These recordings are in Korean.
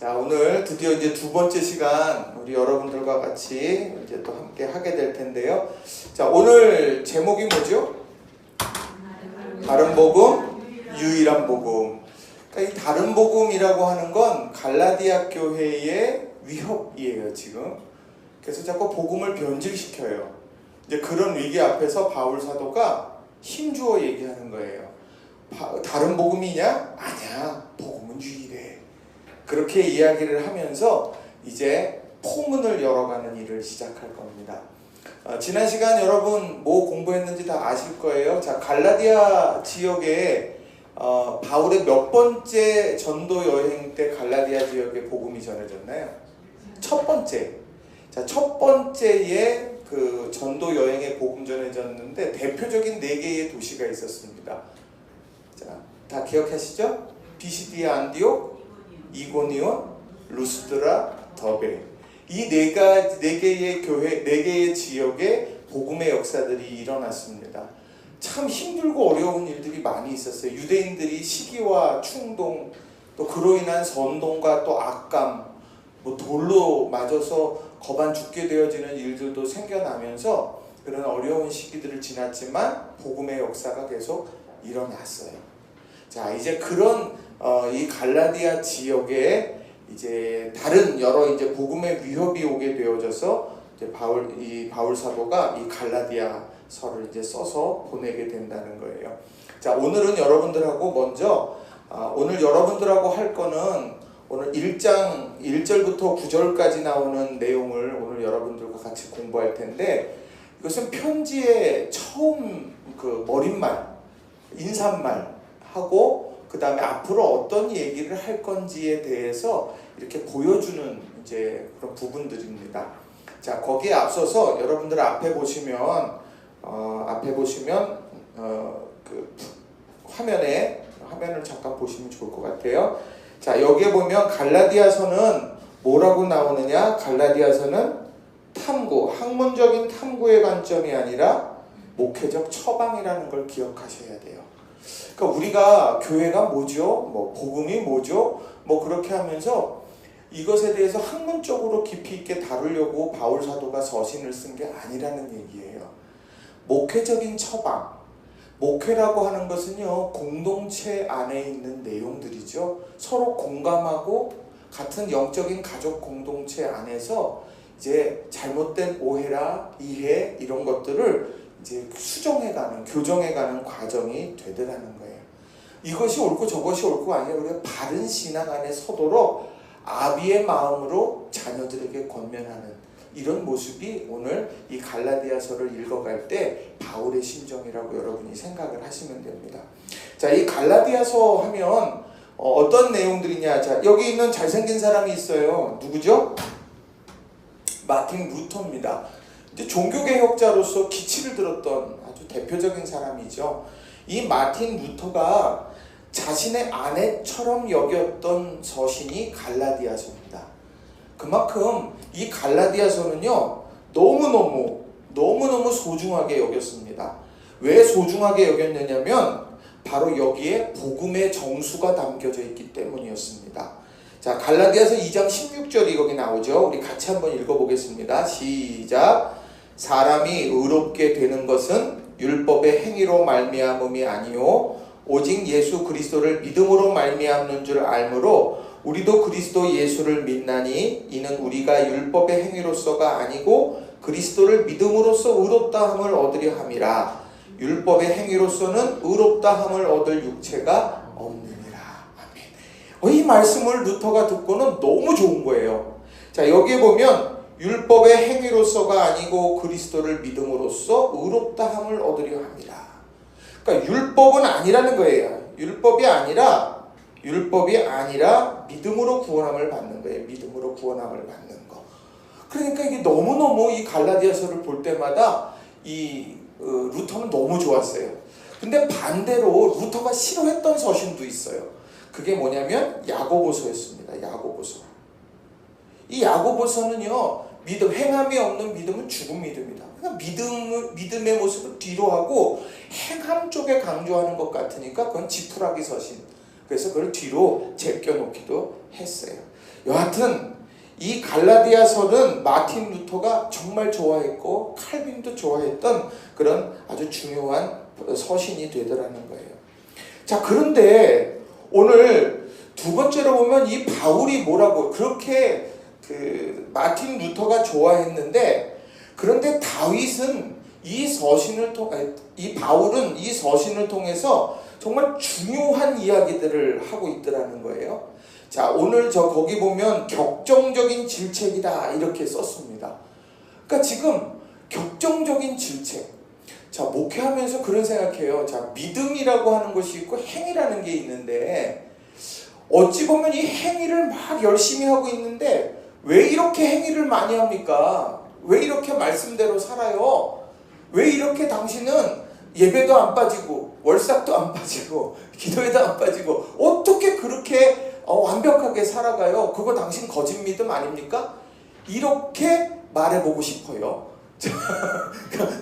자, 오늘 드디어 이제 두 번째 시간 우리 여러분들과 같이 이제 또 함께 하게 될 텐데요. 자, 오늘 제목이 뭐죠? 다른 복음, 유일한 복음. 그러니까 이 다른 복음이라고 하는 건 갈라디아 교회의 위협이에요, 지금. 그래서 자꾸 복음을 변질시켜요. 이제 그런 위기 앞에서 바울 사도가 힘주어 얘기하는 거예요. 다른 복음이냐? 아니야. 복음은 유일해. 그렇게 이야기를 하면서 이제 포문을 열어가는 일을 시작할 겁니다. 지난 시간 여러분 뭐 공부했는지 다 아실 거예요. 자, 갈라디아 지역에 바울의 몇 번째 전도 여행 때 갈라디아 지역에 복음이 전해졌나요? 첫 번째. 자, 첫 번째에 그 전도 여행에 복음 전해졌는데 대표적인 4개의 도시가 있었습니다. 자, 다 기억하시죠? 비시디아 안디옥, 이고니온, 루스드라, 더베. 이 네 개의 교회, 4개의 지역에 복음의 역사들이 일어났습니다. 참 힘들고 어려운 일들이 많이 있었어요. 유대인들이 시기와 충동, 또 그로 인한 선동과 또 악감, 뭐 돌로 맞아서 거반 죽게 되어지는 일들도 생겨나면서 그런 어려운 시기들을 지났지만 복음의 역사가 계속 일어났어요. 자, 이제 그런 이 갈라디아 지역에 이제 다른 여러 이제 복음의 위협이 오게 되어져서 이제 바울 사도가 이 갈라디아서를 이제 써서 보내게 된다는 거예요. 자, 오늘은 여러분들하고 먼저 오늘 여러분들하고 할 거는 오늘 1장 1절부터 9절까지 나오는 내용을 오늘 여러분들과 같이 공부할 텐데, 이것은 편지의 처음 그 머릿말, 인사말 하고 그 다음에 앞으로 어떤 얘기를 할 건지에 대해서 이렇게 보여주는 이제 그런 부분들입니다. 자, 거기에 앞서서 여러분들 앞에 보시면 그 화면을 잠깐 보시면 좋을 것 같아요. 자, 여기에 보면 갈라디아서는 뭐라고 나오느냐? 갈라디아서는 탐구, 학문적인 탐구의 관점이 아니라 목회적 처방이라는 걸 기억하셔야 돼요. 그러니까 우리가 교회가 뭐죠? 뭐 복음이 뭐죠? 뭐 그렇게 하면서 이것에 대해서 학문적으로 깊이 있게 다루려고 바울 사도가 서신을 쓴 게 아니라는 얘기예요. 목회적인 처방. 목회라고 하는 것은요, 공동체 안에 있는 내용들이죠. 서로 공감하고 같은 영적인 가족 공동체 안에서 이제 잘못된 오해라 이해 이런 것들을 이제 수정해가는, 교정해가는 과정이 되더라는 거예요. 이것이 옳고 저것이 옳고 아니라 우리가 바른 신앙 안에 서도록 아비의 마음으로 자녀들에게 권면하는 이런 모습이 오늘 이 갈라디아서를 읽어갈 때 바울의 심정이라고 여러분이 생각을 하시면 됩니다. 자, 이 갈라디아서 하면 어떤 내용들이냐? 자, 여기 있는 잘생긴 사람이 있어요. 누구죠? 마틴 루터입니다. 이제 종교개혁자로서 기치를 들었던 아주 대표적인 사람이죠. 이 마틴 루터가 자신의 아내처럼 여겼던 서신이 갈라디아서입니다. 그만큼 이 갈라디아서는요, 너무너무 소중하게 여겼습니다. 왜 소중하게 여겼느냐면 바로 여기에 복음의 정수가 담겨져 있기 때문이었습니다. 자, 갈라디아서 2장 16절이 거기 나오죠. 우리 같이 한번 읽어보겠습니다. 시작. 사람이 의롭게 되는 것은 율법의 행위로 말미암음이 아니요 오직 예수 그리스도를 믿음으로 말미암는 줄 알므로 우리도 그리스도 예수를 믿나니 이는 우리가 율법의 행위로서가 아니고 그리스도를 믿음으로써 의롭다함을 얻으려 함이라. 율법의 행위로서는 의롭다함을 얻을 육체가 없느니라. 아멘. 이 말씀을 루터가 듣고는 너무 좋은 거예요. 자, 여기에 보면 율법의 행위로서가 아니고 그리스도를 믿음으로써 의롭다함을 얻으려 합니다. 그러니까 율법은 아니라는 거예요. 율법이 아니라 믿음으로 구원함을 받는 거예요. 믿음으로 구원함을 받는 거. 그러니까 이게 너무너무 이 갈라디아서를 볼 때마다 이 루터는 너무 좋았어요. 근데 반대로 루터가 싫어했던 서신도 있어요. 그게 뭐냐면 야고보서였습니다. 야고보서. 이 야고보서는요, 행함이 없는 믿음은 죽은 믿음이다. 그러니까 믿음의 모습을 뒤로 하고 행함 쪽에 강조하는 것 같으니까 그건 지푸라기 서신. 그래서 그걸 뒤로 제껴놓기도 했어요. 여하튼 이 갈라디아서는 마틴 루터가 정말 좋아했고 칼빈도 좋아했던 그런 아주 중요한 서신이 되더라는 거예요. 자, 그런데 오늘 두 번째로 보면 이 바울이 뭐라고 그렇게 마틴 루터가 좋아했는데, 그런데 다윗은 이 바울은 이 서신을 통해서 정말 중요한 이야기들을 하고 있더라는 거예요. 자, 오늘 거기 보면 격정적인 질책이다 이렇게 썼습니다. 그러니까 지금 격정적인 질책. 자, 목회하면서 그런 생각해요. 자, 믿음이라고 하는 것이 있고 행위라는 게 있는데, 어찌 보면 이 행위를 막 열심히 하고 있는데 왜 이렇게 행위를 많이 합니까? 왜 이렇게 말씀대로 살아요? 왜 이렇게 당신은 예배도 안 빠지고 월삭도 안 빠지고 기도에도 안 빠지고 어떻게 그렇게 완벽하게 살아가요? 그거 당신 거짓 믿음 아닙니까? 이렇게 말해보고 싶어요.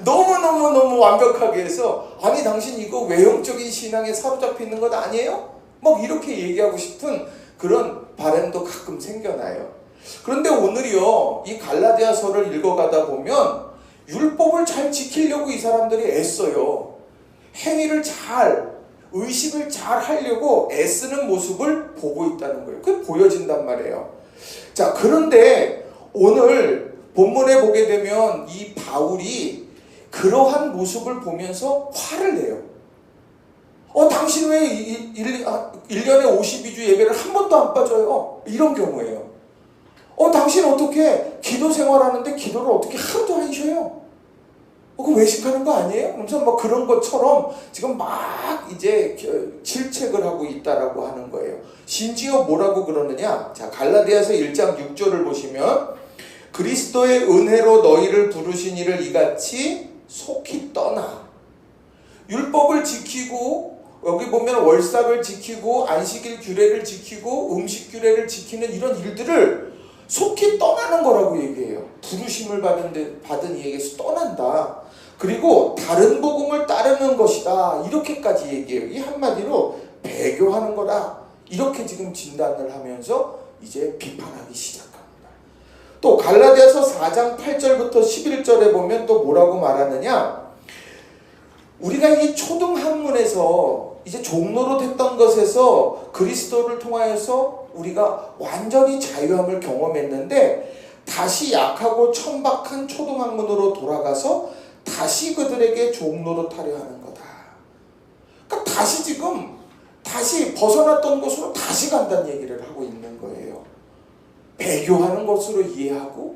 너무 완벽하게 해서, 아니 당신 이거 외형적인 신앙에 사로잡혀 있는 것 아니에요? 막 이렇게 얘기하고 싶은 그런 바람도 가끔 생겨나요. 그런데 오늘이요, 이 갈라디아서를 읽어가다 보면 율법을 잘 지키려고 이 사람들이 애써요. 행위를 의식을 잘 하려고 애쓰는 모습을 보고 있다는 거예요. 그게 보여진단 말이에요. 자, 그런데 오늘 본문에 보게 되면 이 바울이 그러한 모습을 보면서 화를 내요. 당신 왜 1년에 52주 예배를 한 번도 안 빠져요? 이런 경우에요. 당신 어떻게 기도 생활하는데 기도를 어떻게 하루도 안 쉬어요? 그거 외식하는 거 아니에요? 그러면서 뭐 그런 것처럼 지금 막 이제 질책을 하고 있다라고 하는 거예요. 심지어 뭐라고 그러느냐? 자, 갈라디아서 1장 6절을 보시면, 그리스도의 은혜로 너희를 부르신 이를 이같이 속히 떠나. 율법을 지키고, 여기 보면 월삭을 지키고 안식일 규례를 지키고 음식 규례를 지키는 이런 일들을 속히 떠나는 거라고 얘기해요. 부르심을 받은 이에게서 떠난다. 그리고 다른 복음을 따르는 것이다. 이렇게까지 얘기해요. 이 한마디로 배교하는 거다. 이렇게 지금 진단을 하면서 이제 비판하기 시작합니다. 또 갈라디아서 4장 8절부터 11절에 보면 또 뭐라고 말하느냐? 우리가 이 초등학문에서 이제 종로로 했던 것에서 그리스도를 통하여서 우리가 완전히 자유함을 경험했는데, 다시 약하고 천박한 초등학문으로 돌아가서 다시 그들에게 종로로 타려 하는 거다. 그러니까 다시 벗어났던 곳으로 다시 간다는 얘기를 하고 있는 거예요. 배교하는 것으로 이해하고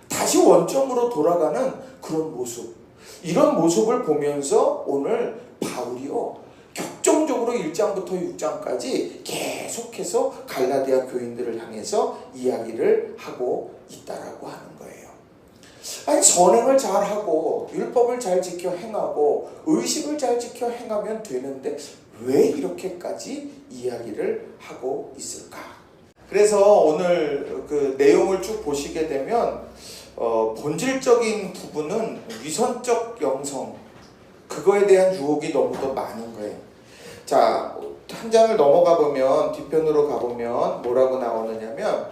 다시 원점으로 돌아가는 그런 모습. 이런 모습을 보면서 오늘 바울이요, 격정적으로 1장부터 6장까지 계속해서 갈라디아 교인들을 향해서 이야기를 하고 있다라고 하는 거예요. 아니, 선행을 잘하고 율법을 잘 지켜 행하고 의식을 잘 지켜 행하면 되는데 왜 이렇게까지 이야기를 하고 있을까? 그래서 오늘 그 내용을 쭉 보시게 되면 본질적인 부분은 위선적 영성, 그거에 대한 유혹이 너무도 많은 거예요. 자, 한 장을 넘어가 보면, 뒤편으로 가보면 뭐라고 나오느냐면,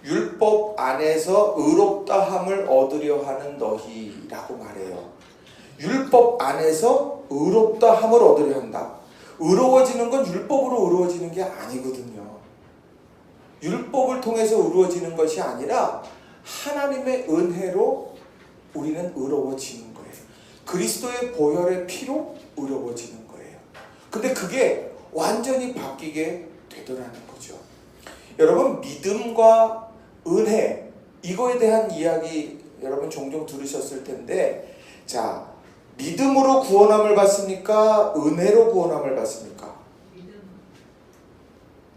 율법 안에서 의롭다함을 얻으려 하는 너희라고 말해요. 율법 안에서 의롭다함을 얻으려 한다. 의로워지는 건 율법으로 의로워지는 게 아니거든요. 율법을 통해서 의로워지는 것이 아니라 하나님의 은혜로 우리는 의로워지는 거예요. 그리스도의 보혈의 피로 의로워지는 거예요. 근데 그게 완전히 바뀌게 되더라는 거죠. 여러분, 믿음과 은혜, 이거에 대한 이야기 여러분 종종 들으셨을 텐데, 자, 믿음으로 구원함을 받습니까? 은혜로 구원함을 받습니까?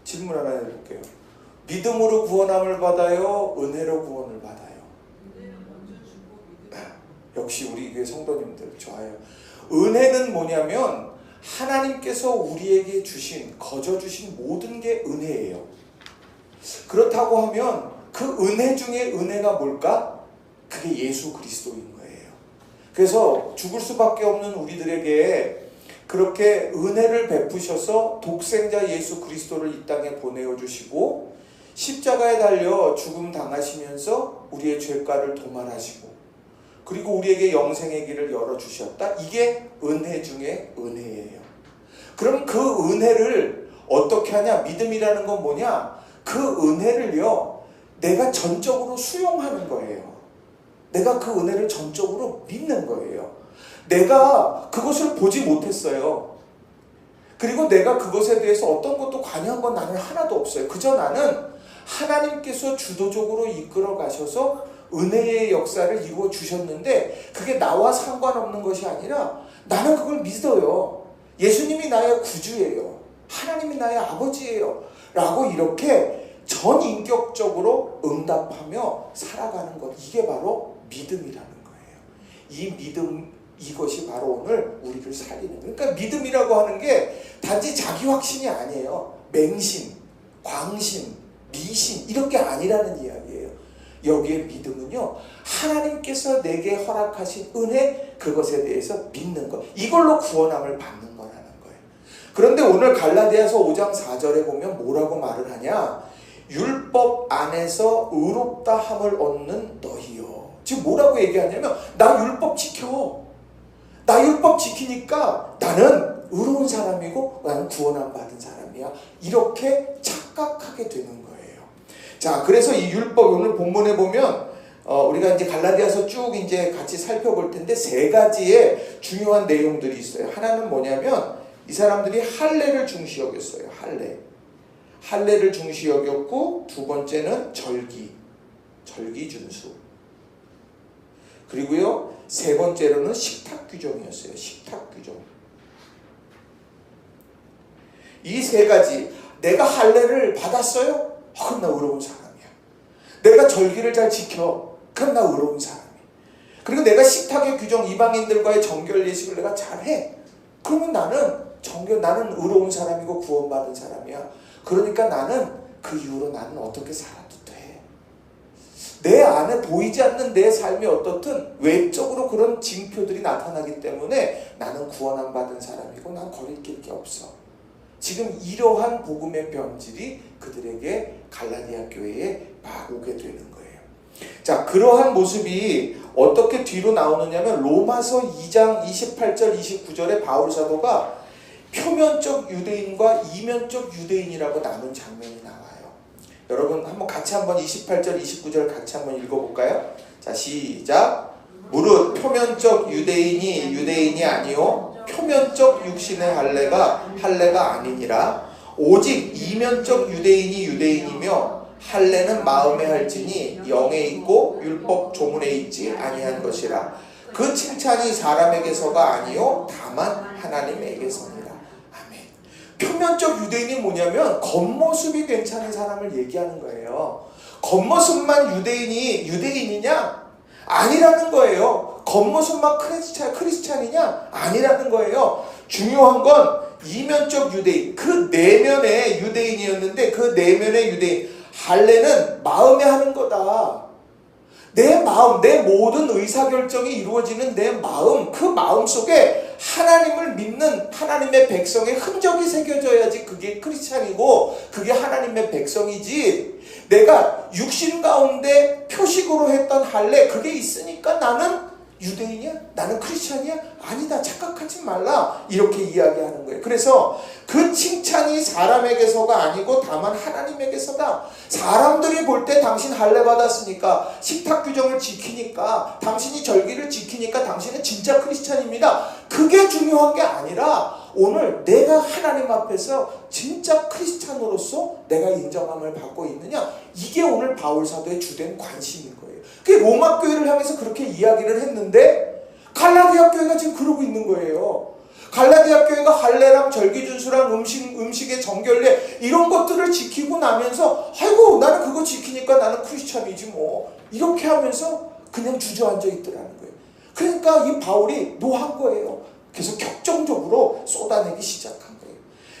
질문 하나 해볼게요. 믿음으로 구원함을 받아요? 은혜로 구원을 받아요? 역시 우리 교회 성도님들 좋아요. 은혜는 뭐냐면 하나님께서 우리에게 거저 주신 모든 게 은혜예요. 그렇다고 하면 그 은혜 중에 은혜가 뭘까? 그게 예수 그리스도인 거예요. 그래서 죽을 수밖에 없는 우리들에게 그렇게 은혜를 베푸셔서 독생자 예수 그리스도를 이 땅에 보내어 주시고, 십자가에 달려 죽음 당하시면서 우리의 죄가를 도말하시고 그리고 우리에게 영생의 길을 열어주셨다. 이게 은혜 중에 은혜예요. 그럼 그 은혜를 어떻게 하냐? 믿음이라는 건 뭐냐? 그 은혜를요, 내가 전적으로 수용하는 거예요. 내가 그 은혜를 전적으로 믿는 거예요. 내가 그것을 보지 못했어요. 그리고 내가 그것에 대해서 어떤 것도 관여한 건 나는 하나도 없어요. 그저 나는 하나님께서 주도적으로 이끌어 가셔서 은혜의 역사를 이루어 주셨는데 그게 나와 상관없는 것이 아니라 나는 그걸 믿어요. 예수님이 나의 구주예요. 하나님이 나의 아버지예요. 라고 이렇게 전인격적으로 응답하며 살아가는 것. 이게 바로 믿음이라는 거예요. 이 믿음, 이것이 바로 오늘 우리를 살리는 거예요. 그러니까 믿음이라고 하는 게 단지 자기 확신이 아니에요. 맹신, 광신, 미신 이런 게 아니라는 이야기예요. 여기에 믿음은요, 하나님께서 내게 허락하신 은혜, 그것에 대해서 믿는 것. 이걸로 구원함을 받는 거라는 거예요. 그런데 오늘 갈라디아서 5장 4절에 보면 뭐라고 말을 하냐? 율법 안에서 의롭다 함을 얻는 너희요. 지금 뭐라고 얘기하냐면 나 율법 지켜. 나 율법 지키니까 나는 의로운 사람이고 나는 구원함 받은 사람이야. 이렇게 착각하게 되는 거예요. 자, 그래서 이 율법 오늘 본문에 보면 우리가 이제 갈라디아서 쭉 이제 같이 살펴볼 텐데 세 가지의 중요한 내용들이 있어요. 하나는 뭐냐면 이 사람들이 할례를 중시 여겼어요. 할례를 중시 여겼고, 두 번째는 절기 준수. 그리고요, 세 번째로는 식탁 규정이었어요. 식탁 규정. 이 세 가지. 내가 할례를 받았어요? 그럼 나 의로운 사람이야. 내가 절기를 잘 지켜. 그럼 나 의로운 사람이야. 그리고 내가 식탁의 규정, 이방인들과의 정결 예식을 내가 잘해. 그러면 나는 의로운 사람이고 구원받은 사람이야. 그러니까 나는 그 이후로 나는 어떻게 살아도 돼. 내 안에 보이지 않는 내 삶이 어떻든 외적으로 그런 징표들이 나타나기 때문에 나는 구원함 받은 사람이고 난 거리낄 게 없어. 지금 이러한 복음의 변질이 그들에게 갈라디아 교회에 막 오게 되는 거예요. 자, 그러한 모습이 어떻게 뒤로 나오느냐면 로마서 2장 28절 29절에 바울 사도가 표면적 유대인과 이면적 유대인이라고 나눈 장면이 나와요. 여러분 한번 28절 29절 같이 한번 읽어볼까요? 자, 시작. 무릇 표면적 유대인이 유대인이 아니요 표면적 육신의 할례가 아니니라. 오직 이면적 유대인이 유대인이며 할례는 마음에 할지니 영에 있고 율법 조문에 있지 아니한 것이라. 그 칭찬이 사람에게서가 아니요 다만 하나님에게서니라. 아멘. 표면적 유대인이 뭐냐면 겉모습이 괜찮은 사람을 얘기하는 거예요. 겉모습만 유대인이냐? 아니라는 거예요. 겉모습만 크리스찬이냐? 아니라는 거예요. 중요한 건 이면적 유대인, 그 내면의 유대인이었는데 그 내면의 유대인, 할례는 마음에 하는 거다. 내 마음, 내 모든 의사결정이 이루어지는 내 마음, 그 마음 속에 하나님을 믿는 하나님의 백성의 흔적이 새겨져야지 그게 크리스찬이고 그게 하나님의 백성이지. 내가 육신 가운데 표식으로 했던 할례, 그게 있으니까 나는 유대인이야? 나는 크리스찬이야? 아니다. 착각하지 말라. 이렇게 이야기하는 거예요. 그래서 그 칭찬이 사람에게서가 아니고 다만 하나님에게서다. 사람들이 볼 때 당신 할례 받았으니까, 식탁 규정을 지키니까, 당신이 절기를 지키니까 당신은 진짜 크리스찬입니다. 그게 중요한 게 아니라 오늘 내가 하나님 앞에서 진짜 크리스찬으로서 내가 인정함을 받고 있느냐, 이게 오늘 바울 사도의 주된 관심인 거예요. 그게 로마 교회를 향해서 그렇게 이야기를 했는데 갈라디아 교회가 지금 그러고 있는 거예요. 갈라디아 교회가 할례랑 절기준수랑 음식의 정결례 이런 것들을 지키고 나면서 아이고 나는 그거 지키니까 나는 크리스찬이지 뭐, 이렇게 하면서 그냥 주저앉아 있더라는 거예요. 그러니까 이 바울이 노한 거예요. 그래서 격정적으로 쏟아내기 시작한 거예요.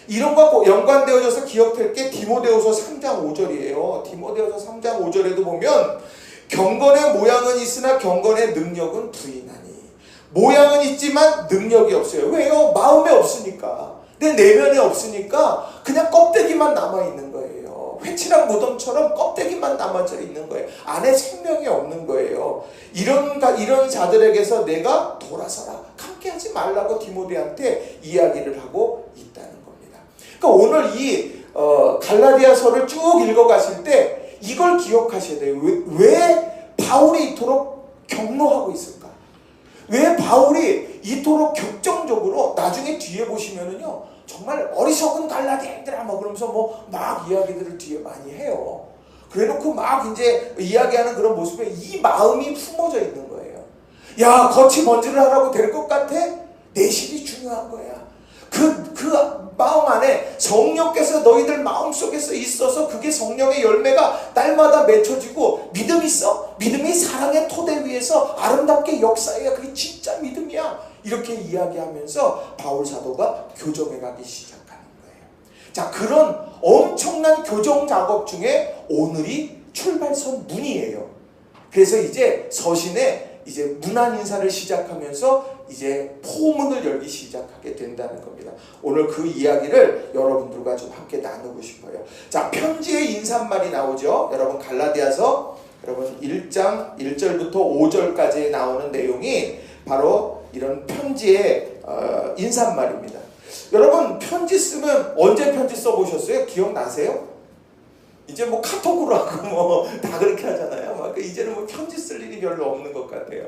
이런 것과 연관되어져서 기억될 게 디모데후서 3장 5절이에요. 디모데후서 3장 5절에도 보면 경건의 모양은 있으나 경건의 능력은 부인하니. 모양은 있지만 능력이 없어요. 왜요? 마음에 없으니까. 내 내면에 없으니까 그냥 껍데기만 남아있는 거예요. 회칠한 무덤처럼 껍데기만 남아져 있는 거예요. 안에 생명이 없는 거예요. 이런 자들에게서 내가 돌아서라, 함께하지 말라고 디모데한테 이야기를 하고 있다는 겁니다. 그러니까 오늘 이 갈라디아서를 쭉 읽어가실 때 이걸 기억하셔야 돼요. 왜 바울이 이토록 격노하고 있을까? 왜 바울이 이토록 격정적으로, 나중에 뒤에 보시면은요, 정말 어리석은 갈라디아인들아 뭐 그러면서 막 이야기들을 뒤에 많이 해요. 그래놓고 막 이제 이야기하는 그런 모습에 이 마음이 품어져 있는 거예요. 야, 겉이 먼지를 하라고 될 것 같아? 내실이 중요한 거야. 그 마음 안에 성령께서 너희들 마음속에서 있어서 그게 성령의 열매가 날마다 맺혀지고, 믿음 있어? 믿음이 사랑의 토대 위에서 아름답게 역사해야 그게 진짜 믿음이야. 이렇게 이야기하면서 바울 사도가 교정해 가기 시작하는 거예요. 자, 그런 엄청난 교정 작업 중에 오늘이 출발선 문이에요. 그래서 이제 서신에 이제 문안 인사를 시작하면서 이제 포문을 열기 시작하게 된다는 겁니다. 오늘 그 이야기를 여러분들과 좀 함께 나누고 싶어요. 자, 편지의 인사말이 나오죠. 여러분 갈라디아서 여러분 1장 1절부터 5절까지 나오는 내용이 바로 이런 편지의 인사말입니다. 여러분 편지 쓰면 언제 편지 써보셨어요? 기억나세요? 이제 카톡으로 하고 다 그렇게 하잖아요. 이제는 편지 쓸 일이 별로 없는 것 같아요.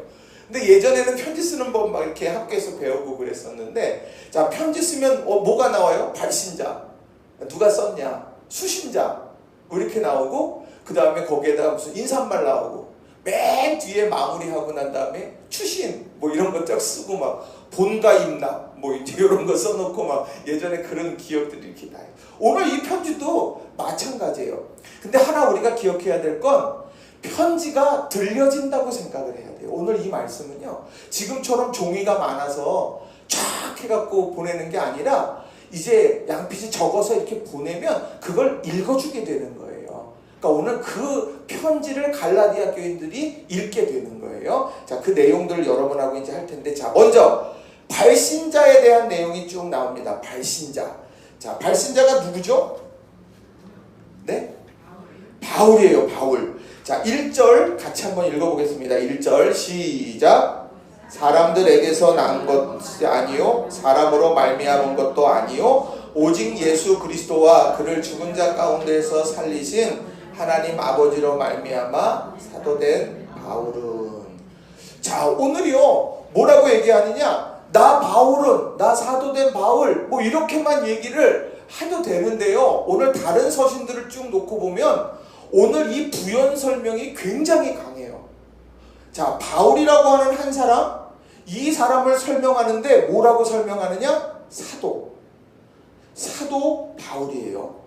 근데 예전에는 편지 쓰는 법 막 이렇게 학교에서 배우고 그랬었는데, 자, 편지 쓰면 뭐가 나와요? 발신자, 누가 썼냐, 수신자 이렇게 나오고, 그 다음에 거기에다가 무슨 인사말 나오고, 맨 뒤에 마무리하고 난 다음에 추신 이런 거 쫙 쓰고 막 본가 임납 이제 이런 거 써놓고 막 예전에 그런 기억들이 이렇게 나요. 오늘 이 편지도 마찬가지예요. 근데 하나 우리가 기억해야 될 건 편지가 들려진다고 생각을 해야 돼요. 오늘 이 말씀은요, 지금처럼 종이가 많아서 쫙 해갖고 보내는 게 아니라 이제 양피지 적어서 이렇게 보내면 그걸 읽어주게 되는 거예요. 그러니까 오늘 그 편지를 갈라디아 교인들이 읽게 되는 거예요. 자, 그 내용들을 여러분하고 이제 할 텐데, 자, 먼저 발신자에 대한 내용이 쭉 나옵니다. 발신자. 자, 발신자가 누구죠? 네? 바울이에요, 바울. 자, 1절 같이 한번 읽어보겠습니다. 1절 시작. 사람들에게서 난 것이 아니요 사람으로 말미암은 것도 아니요 오직 예수 그리스도와 그를 죽은 자 가운데서 살리신 하나님 아버지로 말미암아 사도된 바울은. 자, 오늘이요 뭐라고 얘기하느냐, 나 바울은, 나 사도된 바울 이렇게만 얘기를 해도 되는데요, 오늘 다른 서신들을 쭉 놓고 보면 오늘 이 부연 설명이 굉장히 강해요. 자, 바울이라고 하는 한 사람, 이 사람을 설명하는데 뭐라고 설명하느냐? 사도 바울이에요.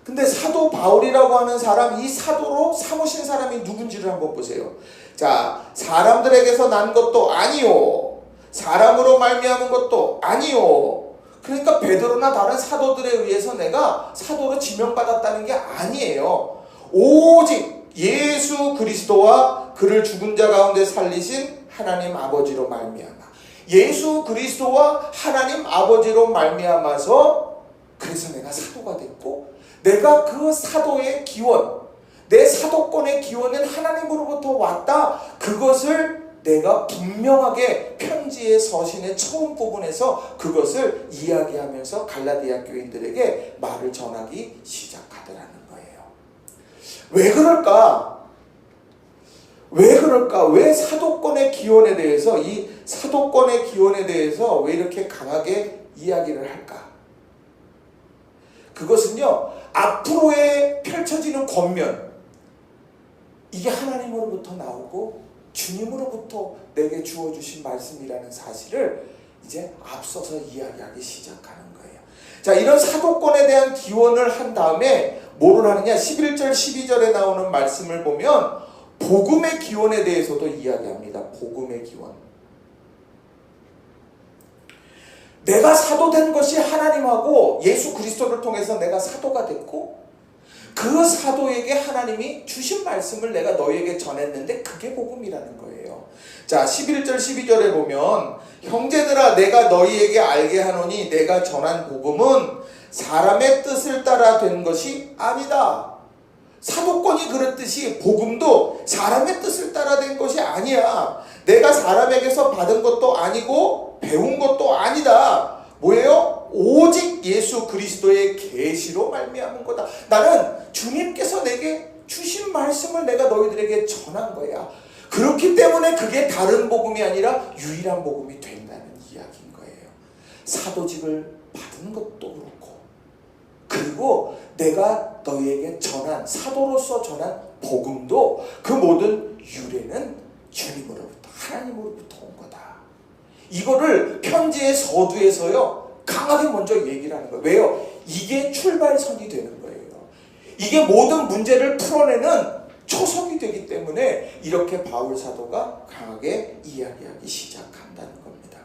근데 사도 바울이라고 하는 사람, 이 사도로 삼으신 사람이 누군지를 한번 보세요. 자, 사람들에게서 난 것도 아니요 사람으로 말미암은 것도 아니요. 그러니까 베드로나 다른 사도들에 의해서 내가 사도로 지명받았다는 게 아니에요. 오직 예수 그리스도와 그를 죽은 자 가운데 살리신 하나님 아버지로 말미암아, 예수 그리스도와 하나님 아버지로 말미암아서 그래서 내가 사도가 됐고, 내가 그 사도의 기원, 내 사도권의 기원은 하나님으로부터 왔다. 그것을 내가 분명하게 편지의 서신의 처음 부분에서 그것을 이야기하면서 갈라디아 교인들에게 말을 전하기 시작하더라는 거예요. 왜 그럴까? 왜 사도권의 기원에 대해서, 이 사도권의 기원에 대해서 왜 이렇게 강하게 이야기를 할까? 그것은요, 앞으로의 펼쳐지는 권면, 이게 하나님으로부터 나오고 주님으로부터 내게 주어주신 말씀이라는 사실을 이제 앞서서 이야기하기 시작하는 거예요. 자, 이런 사도권에 대한 기원을 한 다음에 뭐를 하느냐? 11절 12절에 나오는 말씀을 보면 복음의 기원에 대해서도 이야기합니다. 복음의 기원. 내가 사도된 것이 하나님하고 예수 그리스도를 통해서 내가 사도가 됐고, 그 사도에게 하나님이 주신 말씀을 내가 너희에게 전했는데 그게 복음이라는 거예요. 자, 11절 12절에 보면 형제들아 내가 너희에게 알게 하노니 내가 전한 복음은 사람의 뜻을 따라 된 것이 아니다. 사도권이 그랬듯이 복음도 사람의 뜻을 따라 된 것이 아니야. 내가 사람에게서 받은 것도 아니고 배운 것도 아니다. 뭐예요? 오직 예수 그리스도의 계시로 말미암은 거다. 나는 주님께서 내게 주신 말씀을 내가 너희들에게 전한 거야. 그렇기 때문에 그게 다른 복음이 아니라 유일한 복음이 된다는 이야기인 거예요. 사도직을 받은 것도 그렇고, 그리고 내가 너희에게 전한, 사도로서 전한 복음도 그 모든 유래는 주님으로부터, 하나님으로부터 온 거다. 이거를 편지의 서두에서요 강하게 먼저 얘기를 하는 거예요. 왜요? 이게 출발선이 되는 거예요. 이게 모든 문제를 풀어내는 초석이 되기 때문에 이렇게 바울 사도가 강하게 이야기하기 시작한다는 겁니다.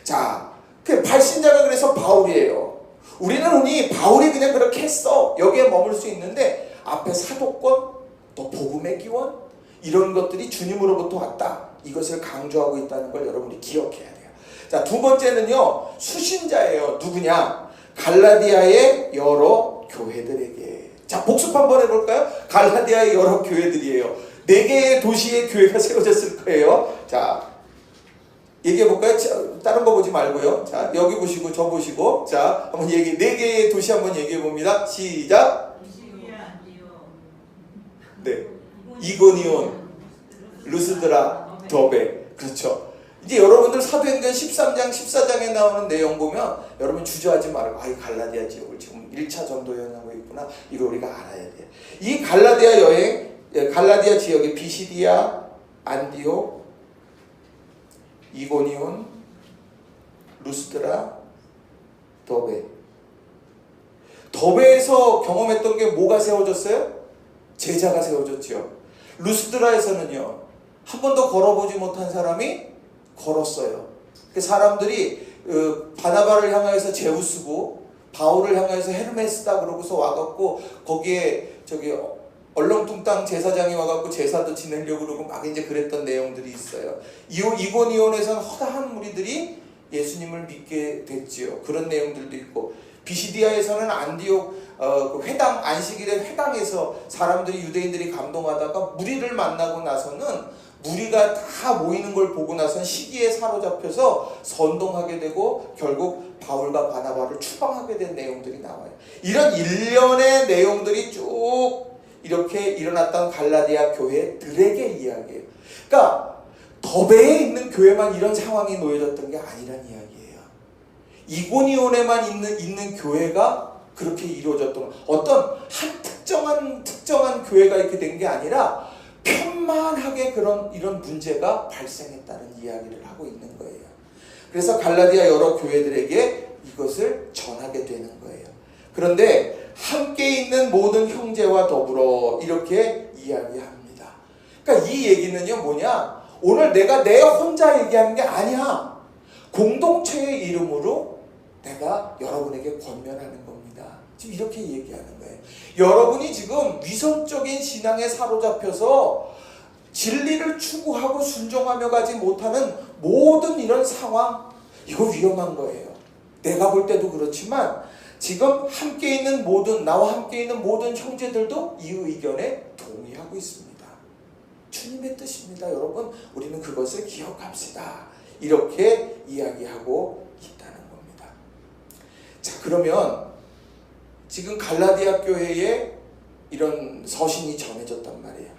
자, 발신자가 그래서 바울이에요. 우리는 흔히 바울이 그냥 그렇게 했어, 여기에 머물 수 있는데 앞에 사도권, 또 복음의 기원, 이런 것들이 주님으로부터 왔다, 이것을 강조하고 있다는 걸 여러분이 기억해야 돼요. 자, 두 번째는요, 수신자예요. 누구냐? 갈라디아의 여러 교회들에게. 자, 복습 한번 해볼까요? 갈라디아의 여러 교회들이에요. 4개의 도시의 교회가 세워졌을 거예요. 자, 얘기해볼까요? 다른 거 보지 말고요. 자, 여기 보시고 저 보시고, 자, 한번 4개의 도시 한번 얘기해봅니다. 시작. 네, 이고니온, 루스드라, 더베. 그렇죠. 이제 여러분들 사도행전 13장 14장에 나오는 내용 보면 여러분 주저하지 말고, 이 갈라디아 지역을 지금 1차 전도 여행하고 있구나, 이거 우리가 알아야 돼요. 이 갈라디아 여행, 갈라디아 지역의 비시디아, 안디옥, 이고니온, 루스드라, 더베. 더베에서 경험했던 게 뭐가 세워졌어요? 제자가 세워졌죠. 루스드라에서는요, 한 번도 걸어보지 못한 사람이 걸었어요. 사람들이 바나바를 향하여서 제우스고 바울을 향하여서 헤르메스다 그러고서 와갖고 거기에 얼렁뚱땅 제사장이 와갖고 제사도 지내려고 그러고 막 이제 그랬던 내용들이 있어요. 이고니온에서는 허다한 무리들이 예수님을 믿게 됐지요. 그런 내용들도 있고, 비시디아에서는 안디옥 그 회당, 안식일의 회당에서 사람들이, 유대인들이 감동하다가 무리를 만나고 나서는 무리가 다 모이는 걸 보고 나선 시기에 사로잡혀서 선동하게 되고 결국 바울과 바나바를 추방하게 된 내용들이 나와요. 이런 일련의 내용들이 쭉 이렇게 일어났던 갈라디아 교회들에게 이야기해요. 그러니까 더베에 있는 교회만 이런 상황이 놓여졌던 게 아니란 이야기예요. 이고니온에만 있는 교회가 그렇게 이루어졌던, 어떤 한 특정한 교회가 이렇게 된 게 아니라 편만하게 이런 문제가 발생했다는 이야기를 하고 있는 거예요. 그래서 갈라디아 여러 교회들에게 이것을 전하게 되는 거예요. 그런데 함께 있는 모든 형제와 더불어 이렇게 이야기합니다. 그러니까 이 얘기는요 뭐냐? 오늘 내가 내 혼자 얘기하는 게 아니야. 공동체의 이름으로 내가 여러분에게 권면하는 겁니다. 지금 이렇게 얘기하는 거예요. 여러분이 지금 위선적인 신앙에 사로잡혀서 진리를 추구하고 순종하며 가지 못하는 모든 이런 상황, 이거 위험한 거예요. 내가 볼 때도 그렇지만 지금 함께 있는 나와 함께 있는 모든 형제들도 이 의견에 동의하고 있습니다. 주님의 뜻입니다. 여러분, 우리는 그것을 기억합시다. 이렇게 이야기하고 있다는 겁니다. 자, 그러면 지금 갈라디아 교회에 이런 서신이 전해졌단 말이에요.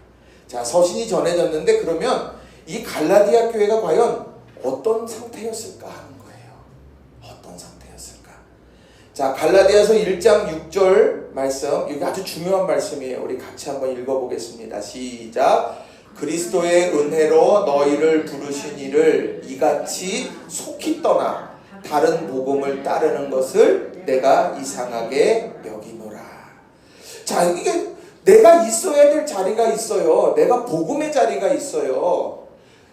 자, 서신이 전해졌는데 그러면 이 갈라디아 교회가 과연 어떤 상태였을까 하는 거예요. 어떤 상태였을까? 자, 갈라디아서 1장 6절 말씀, 여기 아주 중요한 말씀이에요. 우리 같이 한번 읽어보겠습니다. 시작. 그리스도의 은혜로 너희를 부르신 이를 이같이 속히 떠나 다른 복음을 따르는 것을 내가 이상하게 여기노라. 자, 이게 내가 있어야 될 자리가 있어요. 내가 복음의 자리가 있어요.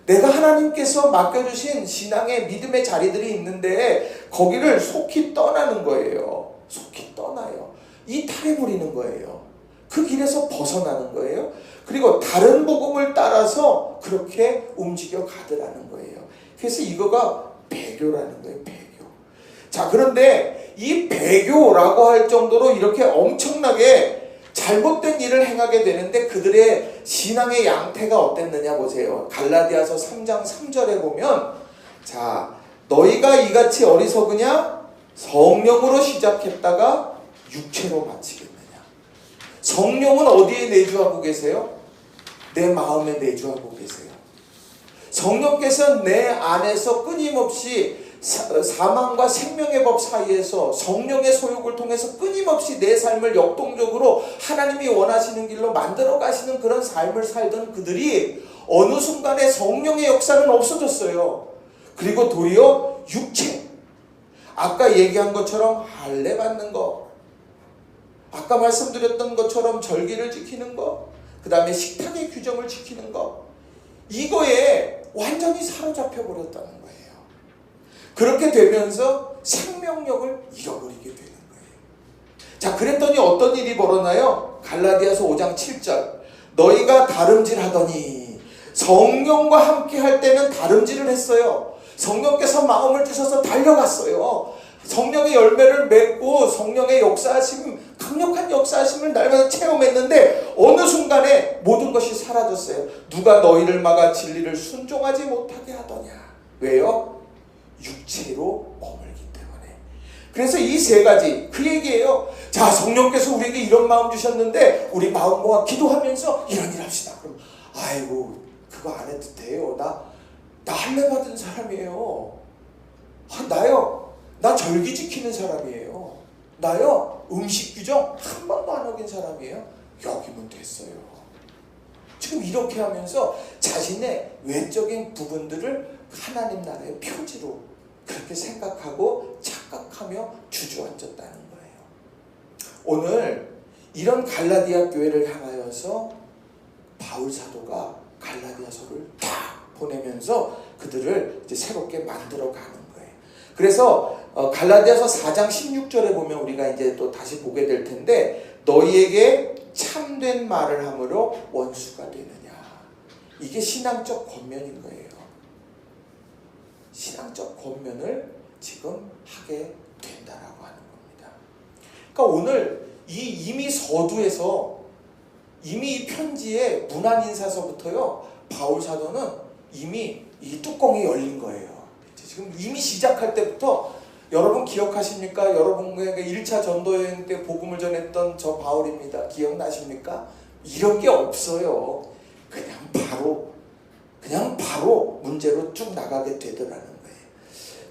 내가 하나님께서 맡겨주신 신앙의 믿음의 자리들이 있는데 거기를 속히 떠나는 거예요. 속히 떠나요. 이탈해 버리는 거예요. 그 길에서 벗어나는 거예요. 그리고 다른 복음을 따라서 그렇게 움직여 가더라는 거예요. 그래서 이거가 배교라는 거예요. 배교. 자, 그런데 이 배교라고 할 정도로 이렇게 엄청나게 잘못된 일을 행하게 되는데 그들의 신앙의 양태가 어땠느냐 보세요. 갈라디아서 3장 3절에 보면 자, 너희가 이같이 어리석으냐? 성령으로 시작했다가 육체로 마치겠느냐. 성령은 어디에 내주하고 계세요? 내 마음에 내주하고 계세요. 성령께서 내 안에서 끊임없이 사망과 생명의 법 사이에서 성령의 소욕을 통해서 끊임없이 내 삶을 역동적으로 하나님이 원하시는 길로 만들어 가시는 그런 삶을 살던 그들이 어느 순간에 성령의 역사는 없어졌어요. 그리고 도리어 육체, 아까 얘기한 것처럼 할례 받는 거, 아까 말씀드렸던 것처럼 절기를 지키는 거, 그 다음에 식탁의 규정을 지키는 거, 이거에 완전히 사로잡혀 버렸다는 거예요. 그렇게 되면서 생명력을 잃어버리게 되는 거예요. 자, 그랬더니 어떤 일이 벌어나요? 갈라디아서 5장 7절. 너희가 다름질하더니, 성령과 함께 할 때는 다름질을 했어요. 성령께서 마음을 주셔서 달려갔어요. 성령의 열매를 맺고 성령의 역사하심, 강력한 역사하심을 날마다 체험했는데 어느 순간에 모든 것이 사라졌어요. 누가 너희를 막아 진리를 순종하지 못하게 하더냐. 왜요? 육체로 머물기 때문에. 그래서 이 세 가지, 그 얘기예요. 자, 성령께서 우리에게 이런 마음 주셨는데 우리 마음 모아 기도하면서 이런 일 합시다. 그럼 아이고 그거 안 해도 돼요. 나 할례 받은 사람이에요. 나요. 나 절기 지키는 사람이에요. 나요. 음식 규정 한 번도 안 어긴 사람이에요. 여기면 됐어요. 지금 이렇게 하면서 자신의 외적인 부분들을 하나님 나라의 표지로 그렇게 생각하고 착각하며 주저앉았다는 거예요. 오늘 이런 갈라디아 교회를 향하여서 바울 사도가 갈라디아서를 다 보내면서 그들을 이제 새롭게 만들어 가는 거예요. 그래서 갈라디아서 4장 16절에 보면 우리가 이제 또 다시 보게 될 텐데 너희에게 참된 말을 함으로 원수가 되느냐. 이게 신앙적 권면인 거예요. 신앙적 권면을 지금 하게 된다라고 하는 겁니다. 그러니까 오늘 이미 서두에서 이미 이 편지의 문안인사서부터요, 바울 사도는 이미 이 뚜껑이 열린 거예요. 지금 이미 시작할 때부터 여러분 기억하십니까? 여러분에게 1차 전도여행 때 복음을 전했던 저 바울입니다. 기억나십니까? 이런 게 없어요. 그냥 바로 문제로 쭉 나가게 되더라는 거예요.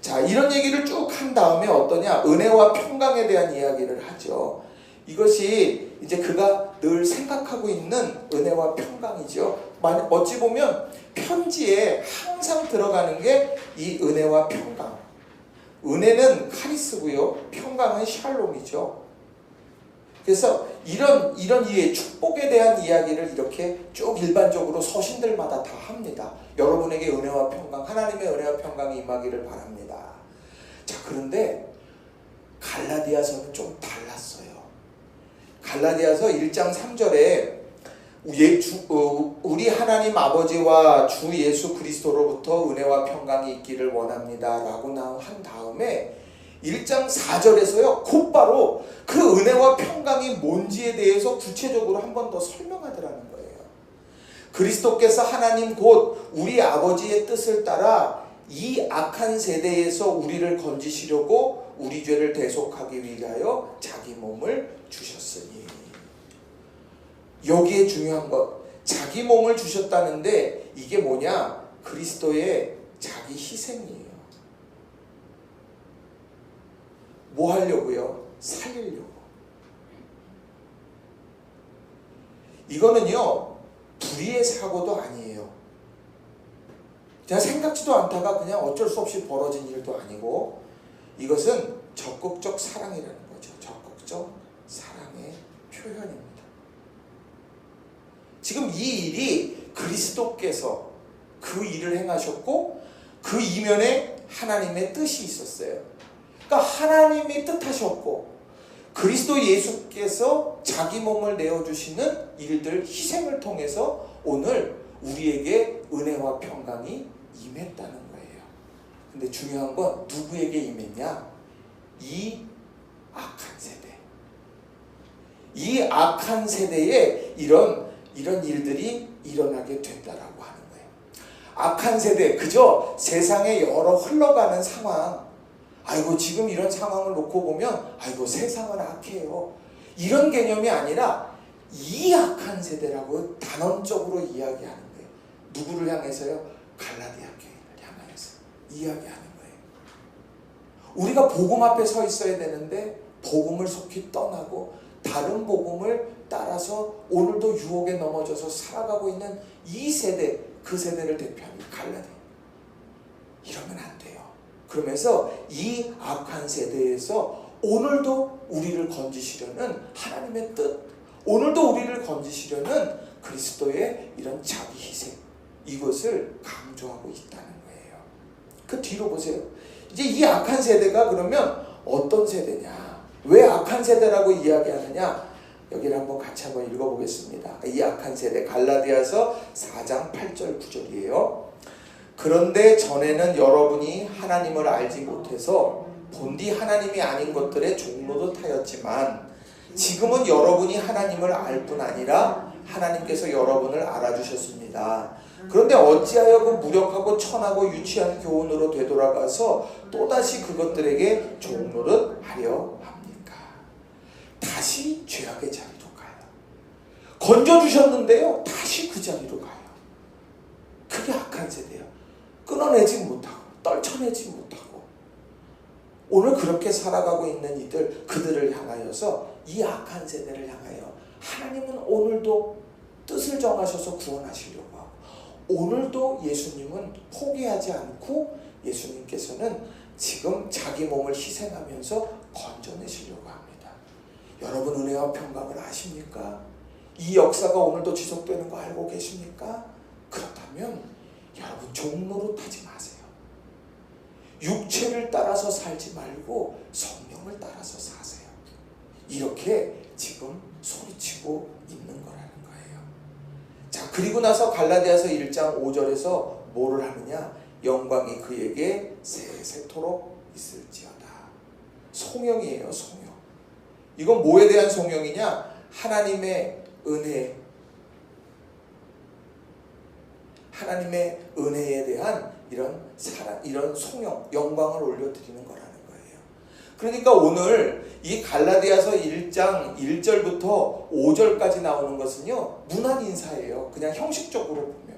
자, 이런 얘기를 쭉 한 다음에 어떠냐? 은혜와 평강에 대한 이야기를 하죠. 이것이 이제 그가 늘 생각하고 있는 은혜와 평강이죠. 어찌 보면 편지에 항상 들어가는 게 이 은혜와 평강. 은혜는 카리스고요. 평강은 샬롬이죠. 그래서 이런 이해, 축복에 대한 이야기를 이렇게 쭉 일반적으로 서신들마다 다 합니다. 여러분에게 은혜와 평강, 하나님의 은혜와 평강이 임하기를 바랍니다. 자, 그런데 갈라디아서는 좀 달랐어요. 갈라디아서 1장 3절에 우리 하나님 아버지와 주 예수 그리스도로부터 은혜와 평강이 있기를 원합니다 라고 한 다음에 1장 4절에서요 곧바로 그 은혜와 평강이 뭔지에 대해서 구체적으로 한 번 더 설명하더라는 거예요. 그리스도께서 하나님 곧 우리 아버지의 뜻을 따라 이 악한 세대에서 우리를 건지시려고 우리 죄를 대속하기 위하여 자기 몸을 주셨으니. 여기에 중요한 것, 자기 몸을 주셨다는데 이게 뭐냐? 그리스도의 자기 희생이에요. 뭐 하려고요? 살리려고. 이거는요 불의의 사고도 아니에요. 그냥 생각지도 않다가 그냥 어쩔 수 없이 벌어진 일도 아니고 이것은 적극적 사랑이라는 거죠. 적극적 사랑의 표현입니다. 지금 이 일이 그리스도께서 그 일을 행하셨고 그 이면에 하나님의 뜻이 있었어요. 그러니까 하나님이 뜻하셨고 그리스도 예수께서 자기 몸을 내어주시는 일들, 희생을 통해서 오늘 우리에게 은혜와 평강이 임했다는 거예요. 근데 중요한 건 누구에게 임했냐? 이 악한 세대. 이 악한 세대에 이런 일들이 일어나게 된다라고 하는 거예요. 악한 세대, 그저 세상에 여러 흘러가는 상황, 아이고 지금 이런 상황을 놓고 보면 아이고 세상은 악해요, 이런 개념이 아니라 이 악한 세대라고 단언적으로 이야기하는 거예요. 누구를 향해서요? 갈라디아 교회를 향해서 이야기하는 거예요. 우리가 복음 앞에 서 있어야 되는데 복음을 속히 떠나고 다른 복음을 따라서 오늘도 유혹에 넘어져서 살아가고 있는 이 세대, 그 세대를 대표하는 갈라디아. 이러면 안 돼요. 그러면서 이 악한 세대에서 오늘도 우리를 건지시려는 하나님의 뜻, 오늘도 우리를 건지시려는 그리스도의 이런 자기 희생, 이것을 강조하고 있다는 거예요. 그 뒤로 보세요. 이제 이 악한 세대가 그러면 어떤 세대냐, 왜 악한 세대라고 이야기하느냐, 여기를 한번 같이 한번 읽어보겠습니다. 이 악한 세대, 갈라디아서 4장 8절 9절이에요. 그런데 전에는 여러분이 하나님을 알지 못해서 본디 하나님이 아닌 것들의 종노릇하였지만 지금은 여러분이 하나님을 알 뿐 아니라 하나님께서 여러분을 알아주셨습니다. 그런데 어찌하여 그 무력하고 천하고 유치한 교훈으로 되돌아가서 또다시 그것들에게 종노릇하려 합니까? 다시 죄악의 자리로 가요. 건져주셨는데요, 다시 그 자리로 가요. 그게 악한 세대예요. 끊어내지 못하고 떨쳐내지 못하고 오늘 그렇게 살아가고 있는 이들, 그들을 향하여서, 이 악한 세대를 향하여 하나님은 오늘도 뜻을 정하셔서 구원하시려고 하고, 오늘도 예수님은 포기하지 않고 예수님께서는 지금 자기 몸을 희생하면서 건져내시려고 합니다. 여러분 은혜와 평강을 아십니까? 이 역사가 오늘도 지속되는 거 알고 계십니까? 그렇다면 여러분 종노릇하지 마세요. 육체를 따라서 살지 말고 성령을 따라서 사세요. 이렇게 지금 소리치고 있는 거라는 거예요. 자, 그리고 나서 갈라디아서 1장 5절에서 뭐를 하느냐? 영광이 그에게 세세토록 있을지어다. 송영이에요, 송영. 이건 뭐에 대한 송영이냐? 하나님의 은혜, 하나님의 은혜에 대한 이런 송영, 영광을 올려드리는 거라는 거예요. 그러니까 오늘 이 갈라디아서 1장 1절부터 5절까지 나오는 것은요, 문안 인사예요. 그냥 형식적으로 보면.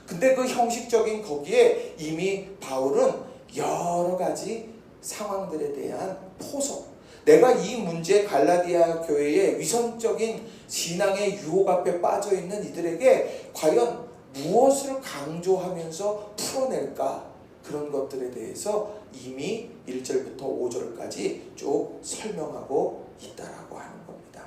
근데 그 형식적인 거기에 이미 바울은 여러 가지 상황들에 대한 포석, 내가 이 문제, 갈라디아 교회의 위선적인 신앙의 유혹 앞에 빠져있는 이들에게 과연 무엇을 강조하면서 풀어낼까, 그런 것들에 대해서 이미 1절부터 5절까지 쭉 설명하고 있다라고 하는 겁니다.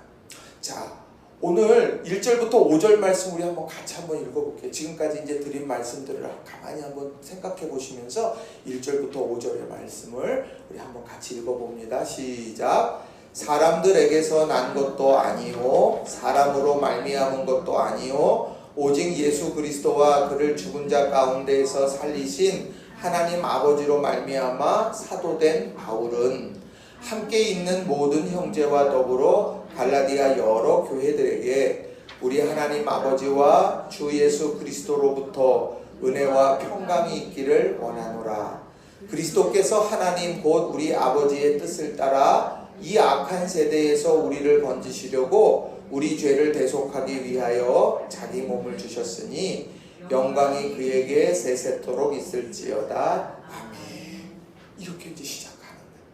자, 오늘 1절부터 5절 말씀 우리 한번 같이 한번 읽어볼게요. 지금까지 이제 드린 말씀들을 가만히 한번 생각해 보시면서 1절부터 5절의 말씀을 우리 한번 같이 읽어봅니다. 시작. 사람들에게서 난 것도 아니요 사람으로 말미암은 것도 아니요 오직 예수 그리스도와 그를 죽은 자 가운데에서 살리신 하나님 아버지로 말미암아 사도된 바울은 함께 있는 모든 형제와 더불어 갈라디아 여러 교회들에게 우리 하나님 아버지와 주 예수 그리스도로부터 은혜와 평강이 있기를 원하노라. 그리스도께서 하나님 곧 우리 아버지의 뜻을 따라 이 악한 세대에서 우리를 건지시려고 우리 죄를 대속하기 위하여 자기 몸을 주셨으니 영광이 그에게 세세토록 있을지어다. 아멘. 이렇게 이제 시작하는 거예요.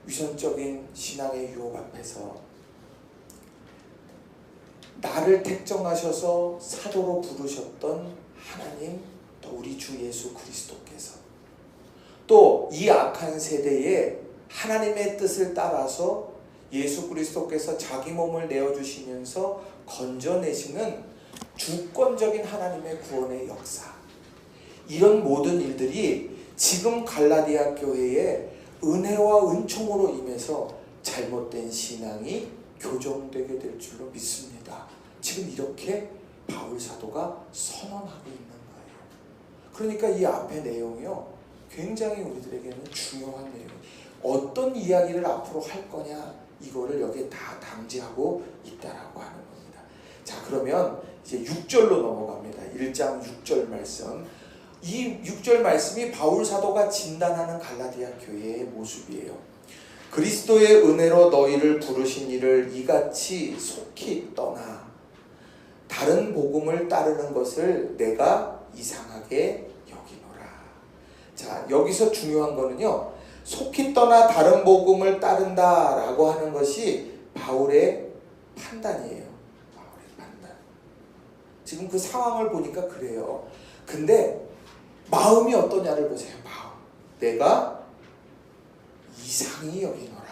위선적인 신앙의 유혹 앞에서 나를 택정하셔서 사도로 부르셨던 하나님, 또 우리 주 예수 그리스도께서 또 이 악한 세대에 하나님의 뜻을 따라서 예수 그리스도께서 자기 몸을 내어주시면서 건져내시는 주권적인 하나님의 구원의 역사, 이런 모든 일들이 지금 갈라디아 교회에 은혜와 은총으로 임해서 잘못된 신앙이 교정되게 될 줄로 믿습니다. 지금 이렇게 바울 사도가 선언하고 있는 거예요. 그러니까 이 앞에 내용이요, 굉장히 우리들에게는 중요한 내용이에요. 어떤 이야기를 앞으로 할 거냐, 이거를 여기에 다 담지하고 있다라고 하는 겁니다. 자, 그러면 이제 6절로 넘어갑니다. 1장 6절 말씀. 이 6절 말씀이 바울 사도가 진단하는 갈라디아 교회의 모습이에요. 그리스도의 은혜로 너희를 부르신 이를 이같이 속히 떠나 다른 복음을 따르는 것을 내가 이상하게 여기노라. 자, 여기서 중요한 거는요, 속히 떠나 다른 복음을 따른다라고 하는 것이 바울의 판단이에요. 바울의 판단. 지금 그 상황을 보니까 그래요. 근데 마음이 어떠냐를 보세요. 마음. 내가 이상히 여기노라.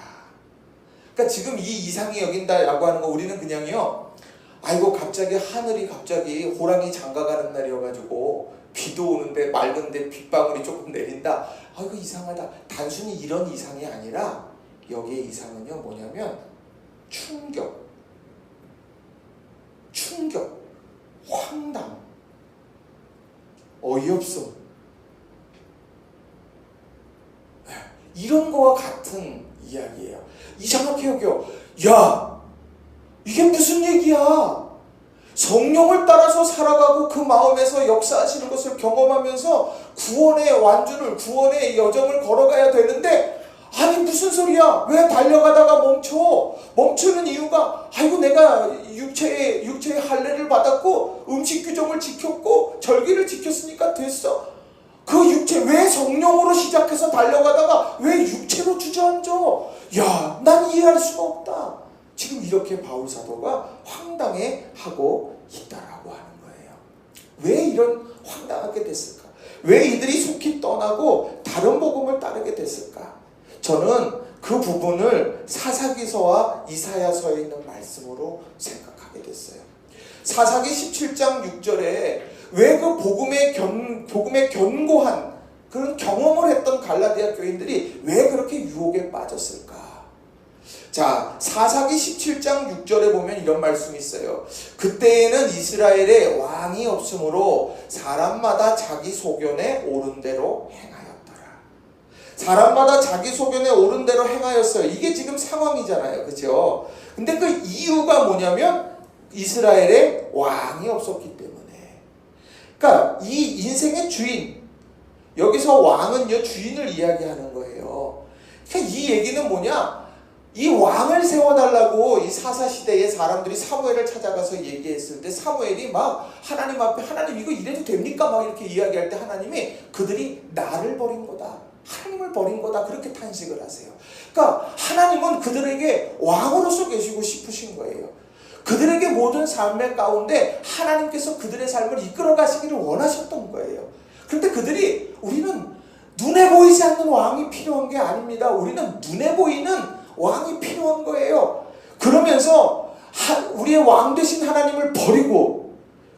그러니까 지금 이 이상히 여긴다라고 하는 거, 우리는 그냥요, 아이고 갑자기 하늘이 갑자기 호랑이 장가가는 날이어가지고 비도 오는데 맑은데 빗방울이 조금 내린다, 아이고 이상하다, 단순히 이런 이상이 아니라 여기의 이상은요 뭐냐면 충격, 황당, 어이없음, 이런 거와 같은 이야기예요. 이상하게 여겨. 야, 이게 무슨 얘기야? 성령을 따라서 살아가고 그 마음에서 역사하시는 것을 경험하면서 구원의 완주를, 구원의 여정을 걸어가야 되는데, 아니 무슨 소리야? 왜 달려가다가 멈추는 이유가, 아이고 내가 육체의 할례를 받았고 음식 규정을 지켰고 절기를 지켰으니까 됐어. 그 육체, 왜 성령으로 시작해서 달려가다가 왜 육체로 주저앉아? 야, 난 이해할 수가 없다. 지금 이렇게 바울 사도가 황당해하고 있다라고 하는 거예요. 왜 이런 황당하게 됐을까? 왜 이들이 속히 떠나고 다른 복음을 따르게 됐을까? 저는 그 부분을 사사기서와 이사야서에 있는 말씀으로 생각하게 됐어요. 사사기 17장 6절에 왜 그 복음에 견고한 그런 경험을 했던 갈라디아 교인들이 왜 그렇게 유혹에 빠졌을까? 자, 사사기 17장 6절에 보면 이런 말씀이 있어요. 그때에는 이스라엘에 왕이 없으므로 사람마다 자기 소견에 옳은 대로 행하였더라. 사람마다 자기 소견에 옳은 대로 행하였어요. 이게 지금 상황이잖아요. 그죠? 근데 그 이유가 뭐냐면 이스라엘에 왕이 없었기 때문에. 그러니까 이 인생의 주인, 여기서 왕은요 주인을 이야기하는 거예요. 그러니까 이 얘기는 뭐냐? 이 왕을 세워달라고 이 사사시대에 사람들이 사무엘을 찾아가서 얘기했을 때 사무엘이 막 하나님 앞에, 하나님 이거 이래도 됩니까? 막 이렇게 이야기할 때 하나님이 그들이 나를 버린 거다, 하나님을 버린 거다, 그렇게 탄식을 하세요. 그러니까 하나님은 그들에게 왕으로서 계시고 싶으신 거예요. 그들에게 모든 삶의 가운데 하나님께서 그들의 삶을 이끌어 가시기를 원하셨던 거예요. 그런데 그들이, 우리는 눈에 보이지 않는 왕이 필요한 게 아닙니다. 우리는 눈에 보이는 왕이 필요한 거예요. 그러면서 우리의 왕 되신 하나님을 버리고,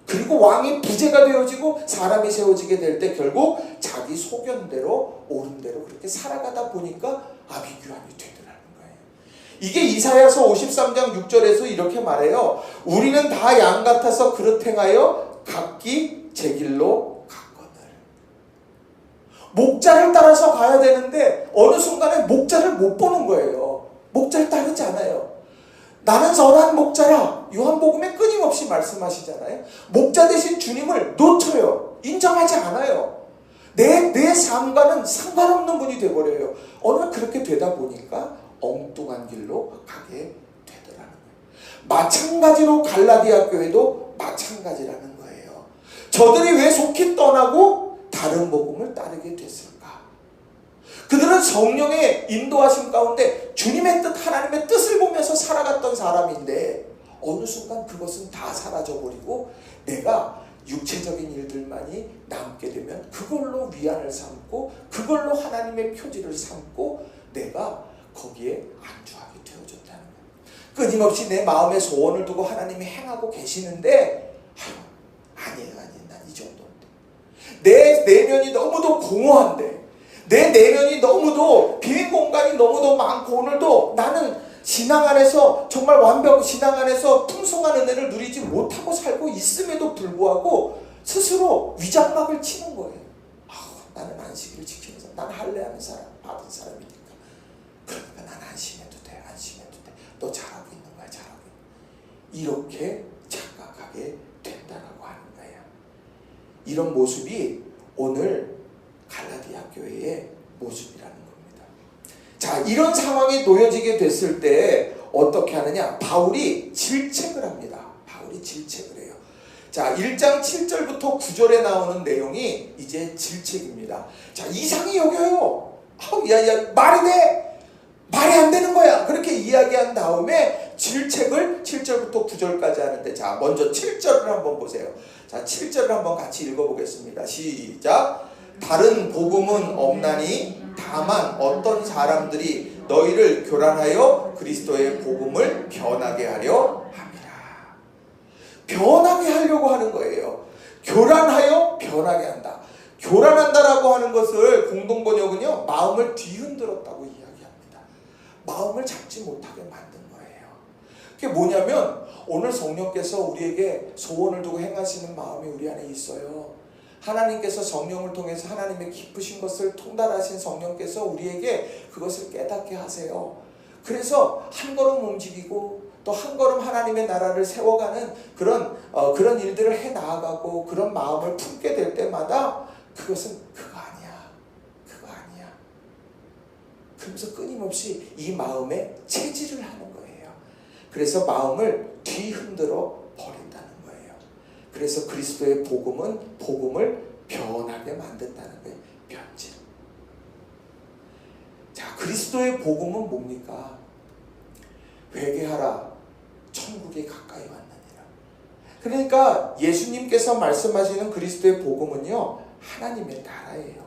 그리고 왕이 부재가 되어지고 사람이 세워지게 될 때 결국 자기 소견대로 옳은 대로 그렇게 살아가다 보니까 아비규환이 되더라는 거예요. 이게 이사야서 53장 6절에서 이렇게 말해요. 우리는 다 양 같아서 그릇 행하여 각기 제 길로 갔거늘. 목자를 따라서 가야 되는데 어느 순간에 목자를 못 보는 거예요. 목자를 따르지 않아요. 나는 선한 목자라, 요한복음에 끊임없이 말씀하시잖아요. 목자 되신 주님을 놓쳐요. 인정하지 않아요. 내 삶과는 상관없는 분이 되어버려요. 어느 날 그렇게 되다 보니까 엉뚱한 길로 가게 되더라는 거예요. 마찬가지로 갈라디아 교회도 마찬가지라는 거예요. 저들이 왜 속히 떠나고 다른 복음을 따르게 됐을까? 그들은 성령의 인도하심 가운데 주님의 뜻, 하나님의 뜻을 보면서 살아갔던 사람인데 어느 순간 그것은 다 사라져버리고 내가 육체적인 일들만이 남게 되면 그걸로 위안을 삼고 그걸로 하나님의 표지를 삼고 내가 거기에 안주하게 되어졌다는 거예요. 끊임없이 내 마음의 소원을 두고 하나님이 행하고 계시는데 아니에요. 난 이 정도인데. 내 내면이 너무도 공허한데, 내 내면이 너무도 비밀 공간이 너무도 많고, 오늘도 나는 신앙 안에서 정말 신앙 안에서 풍성한 은혜를 누리지 못하고 살고 있음에도 불구하고 스스로 위장막을 치는 거예요. 나는 안식일을 지키면서, 나는 할례하는 사람, 받은 사람이니까. 그러니까 난 안심해도 돼, 안심해도 돼. 너 잘하고 있는 거야, 잘하고 있는 거야. 이렇게 착각하게 된다라고 하는 거야. 이런 모습이 오늘 갈라디아 교회의 모습이라는 겁니다. 자, 이런 상황이 놓여지게 됐을 때 어떻게 하느냐? 바울이 질책을 합니다. 바울이 질책을 해요. 자, 1장 7절부터 9절에 나오는 내용이 이제 질책입니다. 자, 이상히 여겨요. 야, 말이 돼? 말이 안 되는 거야. 그렇게 이야기한 다음에 질책을 7절부터 9절까지 하는데, 자, 먼저 7절을 한번 보세요. 자, 7절을 한번 같이 읽어보겠습니다. 시작. 다른 복음은 없나니 다만 어떤 사람들이 너희를 교란하여 그리스도의 복음을 변하게 하려 합니다. 변하게 하려고 하는 거예요. 교란하여 변하게 한다. 교란한다라고 하는 것을 공동번역은요, 마음을 뒤흔들었다고 이야기합니다. 마음을 잡지 못하게 만든 거예요. 그게 뭐냐면 오늘 성령께서 우리에게 소원을 두고 행하시는 마음이 우리 안에 있어요. 하나님께서 성령을 통해서 하나님의 깊으신 것을 통달하신 성령께서 우리에게 그것을 깨닫게 하세요. 그래서 한 걸음 움직이고 또 한 걸음 하나님의 나라를 세워가는 그런 일들을 해 나아가고 그런 마음을 품게 될 때마다 그것은 그거 아니야, 그거 아니야. 그러면서 끊임없이 이 마음에 체질을 하는 거예요. 그래서 마음을 뒤흔들어 버린다는 거예요. 그래서 그리스도의 복음은 복음을 변하게 만든다는 거예요. 변질. 자, 그리스도의 복음은 뭡니까? 회개하라, 천국에 가까이 왔느니라. 그러니까 예수님께서 말씀하시는 그리스도의 복음은요, 하나님의 나라예요.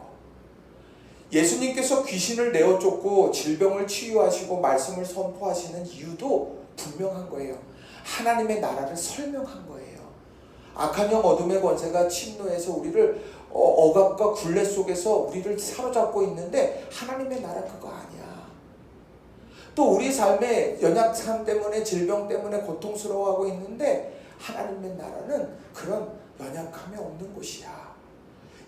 예수님께서 귀신을 내어 쫓고 질병을 치유하시고 말씀을 선포하시는 이유도 분명한 거예요. 하나님의 나라를 설명한 거예요. 악한 영 어둠의 권세가 침노해서 우리를 억압과 굴레 속에서 우리를 사로잡고 있는데 하나님의 나라 그거 아니야. 또 우리 삶의 연약함 때문에 질병 때문에 고통스러워하고 있는데 하나님의 나라는 그런 연약함이 없는 곳이야.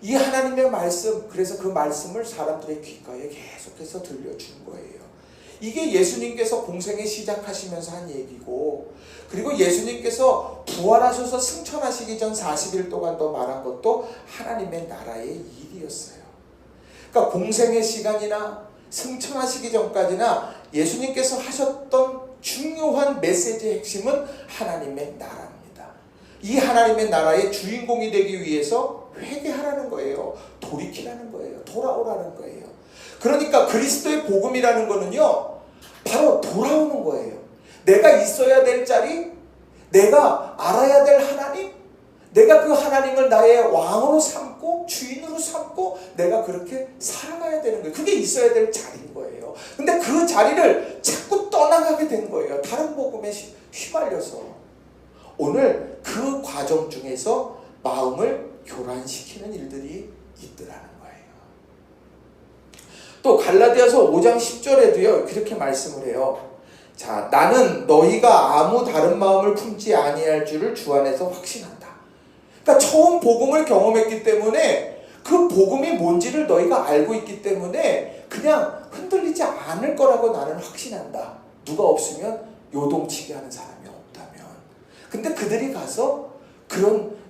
이 하나님의 말씀, 그래서 그 말씀을 사람들의 귓가에 계속해서 들려준 거예요. 이게 예수님께서 공생에 시작하시면서 한 얘기고, 그리고 예수님께서 부활하셔서 승천하시기 전 40일 동안 더 말한 것도 하나님의 나라의 일이었어요. 그러니까 공생의 시간이나 승천하시기 전까지나 예수님께서 하셨던 중요한 메시지의 핵심은 하나님의 나라입니다. 이 하나님의 나라의 주인공이 되기 위해서 회개하라는 거예요. 돌이키라는 거예요. 돌아오라는 거예요. 그러니까 그리스도의 복음이라는 거는요, 바로 돌아오는 거예요. 내가 있어야 될 자리, 내가 알아야 될 하나님, 내가 그 하나님을 나의 왕으로 삼고 주인으로 삼고 내가 그렇게 살아가야 되는 거예요. 그게 있어야 될 자리인 거예요. 근데 그 자리를 자꾸 떠나가게 된 거예요. 다른 복음에 휘말려서. 오늘 그 과정 중에서 마음을 교란시키는 일들이 있더라는 거예요. 또 갈라디아서 5장 10절에도요, 그렇게 말씀을 해요. 자, 나는 너희가 아무 다른 마음을 품지 아니할 줄을 주 안에서 확신한다. 그러니까 처음 복음을 경험했기 때문에 그 복음이 뭔지를 너희가 알고 있기 때문에 그냥 흔들리지 않을 거라고 나는 확신한다. 누가 없으면 요동치게 하는 사람이 없다면. 근데 그들이 가서 그런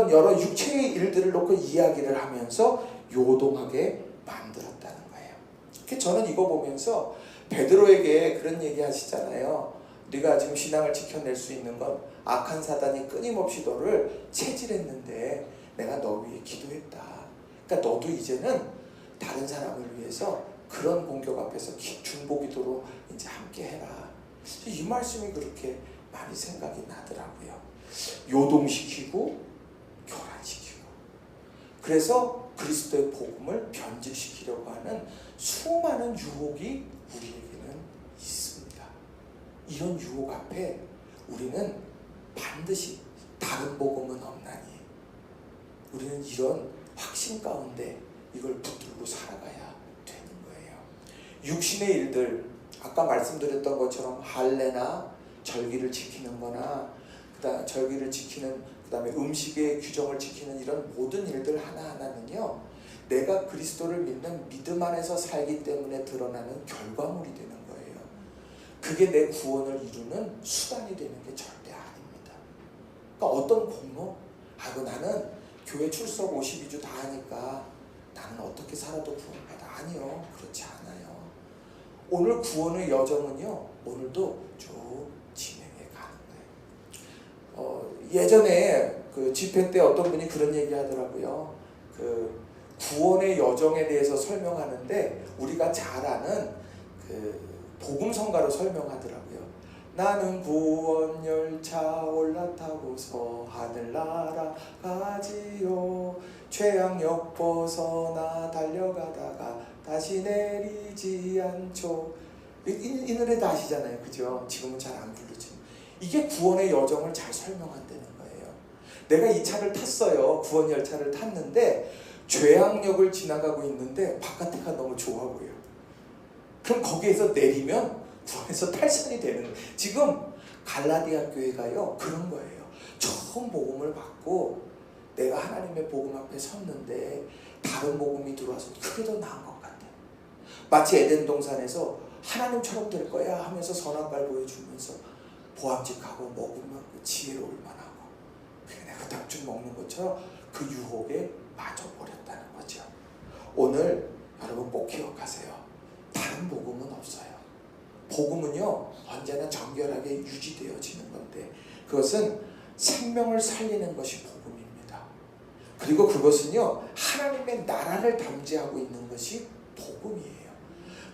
여러 육체의 일들을 놓고 이야기를 하면서 요동하게 만들었다는 거예요. 저는 이거 보면서 베드로에게 그런 얘기 하시잖아요. 네가 지금 신앙을 지켜낼 수 있는 건 악한 사단이 끊임없이 너를 체질했는데 내가 너 위해 기도했다. 그러니까 너도 이제는 다른 사람을 위해서 그런 공격 앞에서 중보기도로 이제 함께 해라. 이 말씀이 그렇게 많이 생각이 나더라고요. 요동시키고 교란시키고. 그래서 그리스도의 복음을 변질시키려고 하는 수많은 유혹이 우리에게는 있습니다. 이런 유혹 앞에 우리는 반드시 다른 복음은 없나니 우리는 이런 확신 가운데 이걸 붙들고 살아가야 되는 거예요. 육신의 일들, 아까 말씀드렸던 것처럼 할례나 절기를 지키는 거나 절기를 지키는, 그 다음에 음식의 규정을 지키는 이런 모든 일들 하나하나는요, 내가 그리스도를 믿는 믿음 안에서 살기 때문에 드러나는 결과물이 되는 거예요. 그게 내 구원을 이루는 수단이 되는 게 절대 아닙니다. 그러니까 어떤 공로? 나는 교회 출석 52주 다 하니까 나는 어떻게 살아도 구원받아. 아니요, 그렇지 않아요. 오늘 구원의 여정은요, 오늘도 쭉 진행해 가는 거예요. 예전에 그 집회 때 어떤 분이 그런 얘기 하더라고요. 그 구원의 여정에 대해서 설명하는데 우리가 잘 아는 그 복음성가로 설명하더라고요. 나는 구원 열차 올라타고서 하늘나라 가지요. 최악역 벗어나 달려가다가 다시 내리지 않죠. 이 노래 다 아시잖아요, 그죠? 지금은 잘 안 부르지만 이게 구원의 여정을 잘 설명한다는 거예요. 내가 이 차를 탔어요. 구원 열차를 탔는데 죄악역을 지나가고 있는데 바깥에가 너무 좋아 보여. 그럼 거기에서 내리면 구원에서 탈선이 되는 거예요. 지금 갈라디아 교회가요 그런 거예요. 처음 복음을 받고 내가 하나님의 복음 앞에 섰는데 다른 복음이 들어와서 그게 더 나은 것 같아요. 마치 에덴 동산에서 하나님처럼 될 거야 하면서 선악과를 보여주면서 보암직하고 먹으면 지혜로울 만하고 그냥 내가 닭죽 먹는 것처럼 그 유혹에 빠져버렸다는 거죠. 오늘 여러분 꼭 기억하세요. 다른 복음은 없어요. 복음은요 언제나 정결하게 유지되어지는 건데 그것은 생명을 살리는 것이 복음입니다. 그리고 그것은요 하나님의 나라를 담지하고 있는 것이 복음이에요.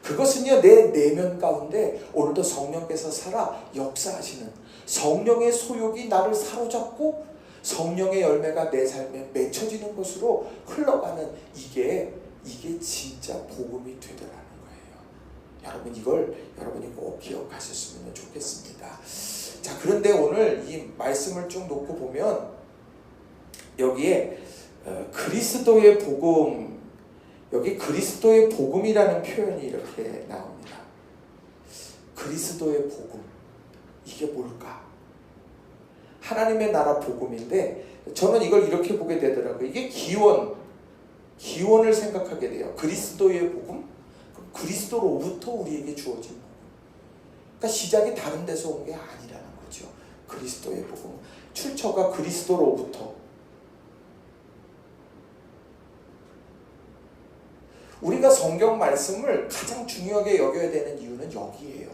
그것은요 내 내면 가운데 오늘도 성령께서 살아 역사하시는 성령의 소욕이 나를 사로잡고 성령의 열매가 내 삶에 맺혀지는 것으로 흘러가는 이게 진짜 복음이 되더라는 거예요. 여러분 이걸 여러분이 꼭 기억하셨으면 좋겠습니다. 자, 그런데 오늘 이 말씀을 쭉 놓고 보면 여기에 그리스도의 복음, 여기 그리스도의 복음이라는 표현이 이렇게 나옵니다. 그리스도의 복음, 이게 뭘까? 하나님의 나라 복음인데 저는 이걸 이렇게 보게 되더라고요. 이게 기원을 생각하게 돼요. 그리스도의 복음, 그리스도로부터 우리에게 주어진 복음. 그러니까 시작이 다른 데서 온 게 아니라는 거죠. 그리스도의 복음, 출처가 그리스도로부터. 우리가 성경 말씀을 가장 중요하게 여겨야 되는 이유는 여기에요.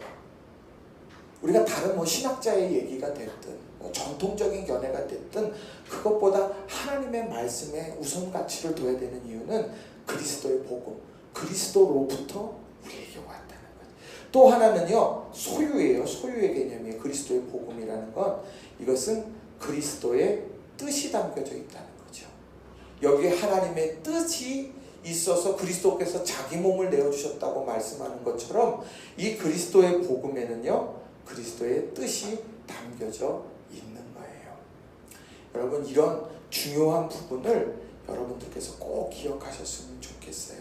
우리가 다른 신학자의 얘기가 됐든 전통적인 견해가 됐든 그것보다 하나님의 말씀에 우선 가치를 둬야 되는 이유는 그리스도의 복음, 그리스도로부터 우리에게 왔다는 거죠. 또 하나는요 소유예요. 소유의 개념이에요. 그리스도의 복음이라는 건 이것은 그리스도의 뜻이 담겨져 있다는 거죠. 여기에 하나님의 뜻이 있어서 그리스도께서 자기 몸을 내어주셨다고 말씀하는 것처럼 이 그리스도의 복음에는요 그리스도의 뜻이 담겨져 있는 거예요. 여러분 이런 중요한 부분을 여러분들께서 꼭 기억하셨으면 좋겠어요.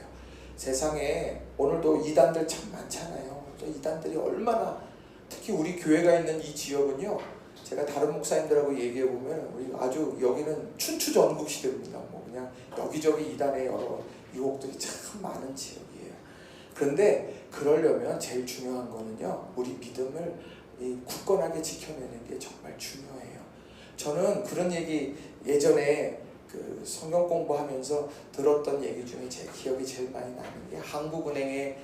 세상에 오늘도 이단들 참 많잖아요. 또 이단들이 얼마나, 특히 우리 교회가 있는 이 지역은요 제가 다른 목사님들하고 얘기해 보면 우리 아주 여기는 춘추 전국 시대입니다. 그냥 여기저기 이단의 여러 유혹들이 참 많은 지역이에요. 그런데 그러려면 제일 중요한 거는요 우리 믿음을 굳건하게 지켜내는 게 정말 중요해요. 저는 그런 얘기 예전에 그 성경 공부하면서 들었던 얘기 중에 제 기억이 제일 많이 나는 게 한국은행의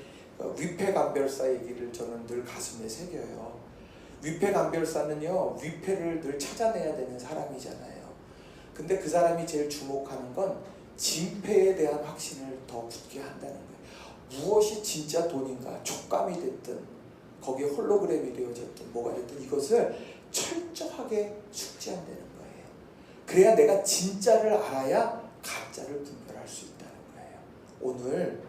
위패감별사 얘기를 저는 늘 가슴에 새겨요. 위패감별사는요 위패를 늘 찾아내야 되는 사람이잖아요. 근데 그 사람이 제일 주목하는 건 진패에 대한 확신을 더 굳게 한다는 거예요. 무엇이 진짜 돈인가 촉감이 됐든 거기에 홀로그램이 되어졌든 뭐가 됐든 이것을 철저하게 숙지한다는 거예요. 그래야 내가 진짜를 알아야 가짜를 분별할 수 있다는 거예요. 오늘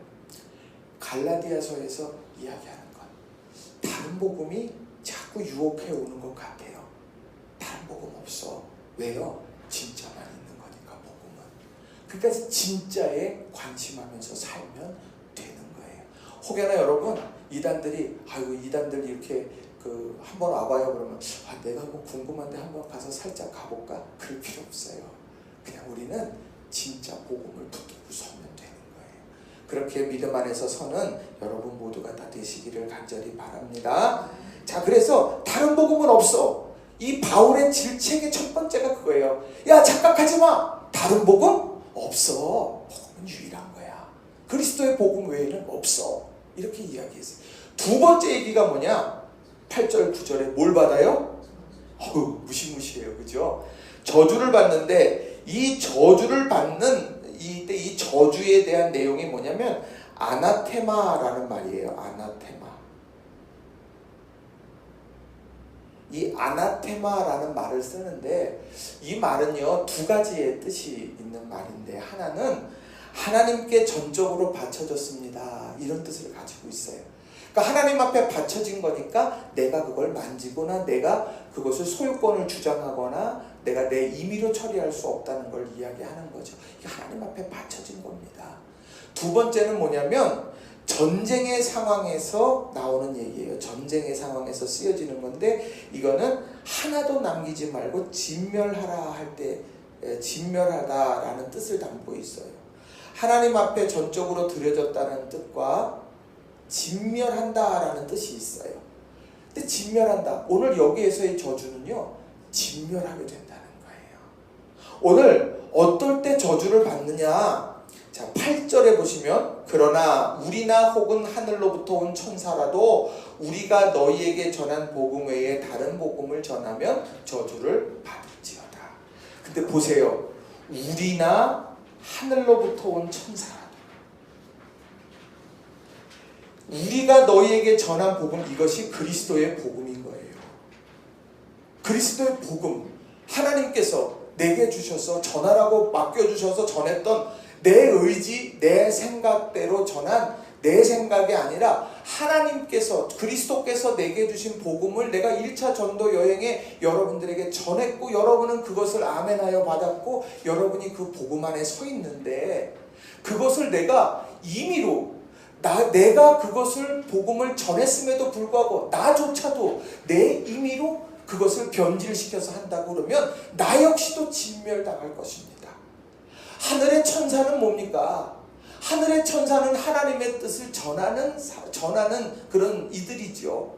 갈라디아서에서 이야기하는 건 다른 복음이 자꾸 유혹해 오는 것 같아요. 다른 복음 없어. 왜요? 진짜만 있는 거니까 복음은. 그러니까 진짜에 관심하면서 살면 되는 거예요. 혹여나 여러분 이단들이 이단들이 이렇게 한번 와봐요 그러면 내가 궁금한데 한번 가서 살짝 가볼까? 그럴 필요 없어요. 그냥 우리는 진짜 복음을 붙들고 서면 되는 그렇게 믿음 안에서 서는 여러분 모두가 다 되시기를 간절히 바랍니다. 자, 그래서 다른 복음은 없어. 이 바울의 질책의 첫 번째가 그거예요. 야, 착각하지 마. 다른 복음 없어. 복음은 유일한 거야. 그리스도의 복음 외에는 없어. 이렇게 이야기했어요. 두 번째 얘기가 뭐냐? 8절 9절에 뭘 받아요? 무시무시해요. 그죠? 저주를 받는데 이 저주를 받는 이때 이 저주에 대한 내용이 뭐냐면 아나테마라는 말이에요. 아나테마. 이 아나테마라는 말을 쓰는데 이 말은요, 두 가지의 뜻이 있는 말인데, 하나는 하나님께 전적으로 바쳐졌습니다, 이런 뜻을 가지고 있어요. 그러니까 하나님 앞에 바쳐진 거니까 내가 그걸 만지거나 내가 그것을 소유권을 주장하거나 내가 내 임의로 처리할 수 없다는 걸 이야기하는 거죠. 이게 하나님 앞에 바쳐진 겁니다. 두 번째는 뭐냐면 전쟁의 상황에서 나오는 얘기예요. 전쟁의 상황에서 쓰여지는 건데, 이거는 하나도 남기지 말고 진멸하라 할 때 진멸하다라는 뜻을 담고 있어요. 하나님 앞에 전적으로 드려졌다는 뜻과 진멸한다라는 뜻이 있어요. 근데 진멸한다, 오늘 여기에서의 저주는요, 진멸하게 된다는 거예요. 오늘 어떨 때 저주를 받느냐? 자, 8절에 보시면 그러나 우리나 혹은 하늘로부터 온 천사라도 우리가 너희에게 전한 복음 외에 다른 복음을 전하면 저주를 받을지어다. 근데 보세요. 우리나 하늘로부터 온 천사라도, 우리가 너희에게 전한 복음, 이것이 그리스도의 복음인 거예요. 그리스도의 복음, 하나님께서 내게 주셔서 전하라고 맡겨주셔서 전했던 내 의지, 내 생각대로 전한 내 생각이 아니라 하나님께서, 그리스도께서 내게 주신 복음을 내가 1차 전도 여행에 여러분들에게 전했고, 여러분은 그것을 아멘하여 받았고, 여러분이 그 복음 안에 서 있는데, 그것을 내가 임의로 내가 그것을 복음을 전했음에도 불구하고 나조차도 내 임의로 그것을 변질시켜서 한다고 그러면 나 역시도 진멸당할 것입니다. 하늘의 천사는 뭡니까? 하늘의 천사는 하나님의 뜻을 전하는 그런 이들이죠.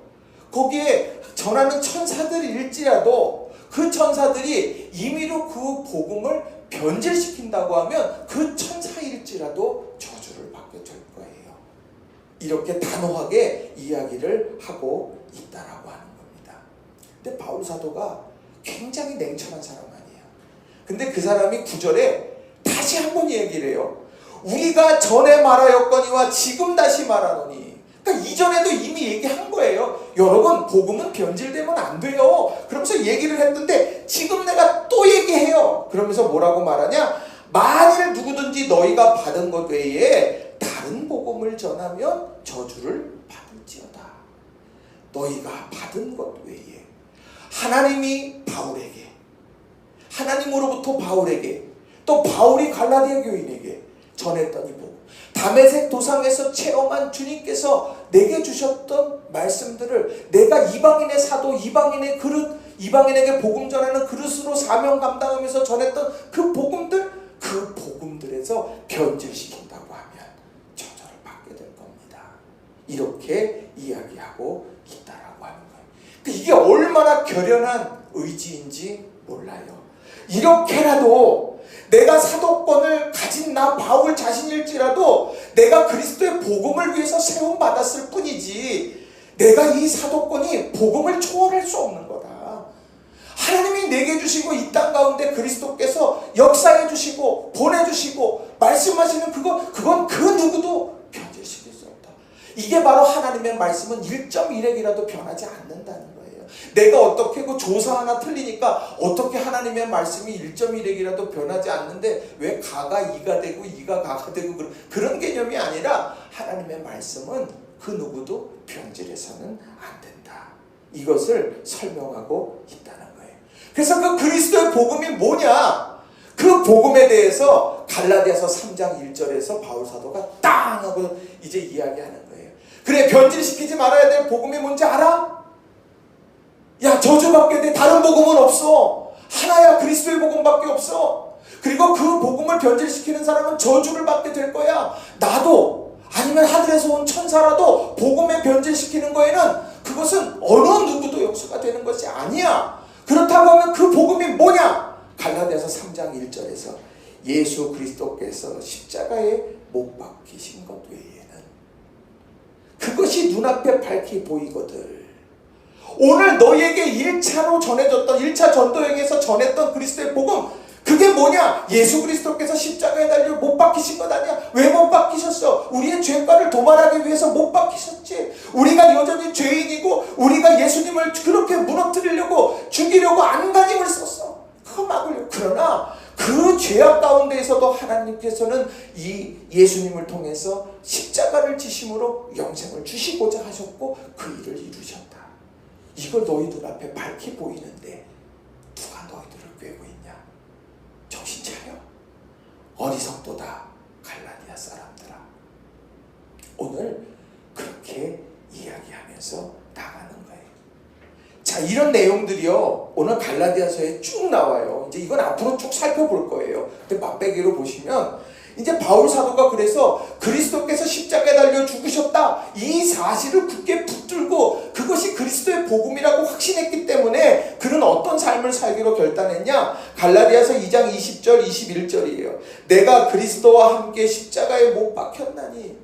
거기에 전하는 천사들일지라도 그 천사들이 임의로 그 복음을 변질시킨다고 하면 그 천사일지라도 저주를 받게 될 거예요. 이렇게 단호하게 이야기를 하고 있다라고 하는 겁니다. 근데 바울 사도가 굉장히 냉철한 사람 아니에요. 근데 그 사람이 9절에 다시 한번 얘기를 해요. 우리가 전에 말하였거니와 지금 다시 말하노니. 그러니까 이전에도 이미 얘기한 거예요. 여러분, 복음은 변질되면 안 돼요. 그러면서 얘기를 했는데 지금 내가 또 얘기해요. 그러면서 뭐라고 말하냐? 만일 누구든지 너희가 받은 것 외에 다른 복음을 전하면 저주를 받을지어다. 너희가 받은 것 외에, 하나님이 바울에게, 하나님으로부터 바울에게, 또 바울이 갈라디아 교인에게 전했던 이 복음, 다메섹 도상에서 체험한 주님께서 내게 주셨던 말씀들을 내가 이방인의 사도, 이방인의 그릇, 이방인에게 복음 전하는 그릇으로 사명 감당하면서 전했던 그 복음들, 그 복음들에서 변질시킨다고 하면 저주를 받게 될 겁니다. 이렇게 이야기하고 있다라고 하는 거예요. 이게 얼마나 결연한 의지인지 몰라요. 이렇게라도 내가 사도권을 가진 나 바울 자신일지라도 내가 그리스도의 복음을 위해서 세움받았을 뿐이지 내가 이 사도권이 복음을 초월할 수 없는 거다. 하나님이 내게 주시고 이 땅 가운데 그리스도께서 역사해 주시고 보내주시고 말씀하시는 그건 그 누구도 변질시킬 수 없다. 이게 바로 하나님의 말씀은 1.1핵이라도 변하지 않는다는 거예요. 내가 어떻게 그 조사 하나 틀리니까 어떻게 하나님의 말씀이 1.1핵이라도 변하지 않는데 왜 가가 이가 되고 이가 가가 되고 그런 개념이 아니라 하나님의 말씀은 그 누구도 변질해서는 안 된다. 이것을 설명하고 있다는 거예요. 그래서 그 그리스도의 복음이 뭐냐? 그 복음에 대해서 갈라디아서 3장 1절에서 바울 사도가 땅 하고 이제 이야기하는 거예요. 그래, 변질시키지 말아야 될 복음이 뭔지 알아? 야, 저주받게 돼. 다른 복음은 없어. 하나야, 그리스도의 복음밖에 없어. 그리고 그 복음을 변질시키는 사람은 저주를 받게 될 거야. 나도 아니면 하늘에서 온 천사라도 복음에 변질시키는 거에는 그것은 어느 누구도 용서가 되는 것이 아니야. 그렇다고 하면 그 복음이 뭐냐? 갈라디아서 3장 1절에서 예수 그리스도께서 십자가에 못 박히신 것 외에는, 그것이 눈앞에 밝히 보이거들. 오늘 너희에게 1차로 전해졌던 1차 전도여행에서 전했던 그리스도의 복음, 그게 뭐냐? 예수 그리스도께서 십자가에 달려 못 박히신 것 아니야? 왜 못 박히셨어? 우리의 죄과를 도말하기 위해서 못 박히셨지. 우리가 여전히 죄인이고 우리가 예수님을 그렇게 무너뜨리려고 죽이려고 안간힘을 썼어. 그 막으려고. 그러나 그 죄악 가운데에서도 하나님께서는 이 예수님을 통해서 십자가를 지심으로 영생을 주시고자 하셨고 그 일을 이루셨다. 이걸 너희 눈앞에 밝히 보이는데 누가 너희들을 꿰고 있냐? 정신 차려. 어리석도다 갈라디아 사람들아. 오늘 그렇게 이야기하면서 나가는 거예요. 자, 이런 내용들이요 오늘 갈라디아서에 쭉 나와요. 이제 이건 앞으로 쭉 살펴볼 거예요. 근데 맛배기로 보시면 이제 바울 사도가 그래서 그리스도께서 십자가에 달려 죽으셨다, 이 사실을 굳게 붙들고 그것이 그리스도의 복음이라고 확신했기 때문에 그는 어떤 삶을 살기로 결단했냐? 갈라디아서 2장 20절 21절이에요. 내가 그리스도와 함께 십자가에 못 박혔나니.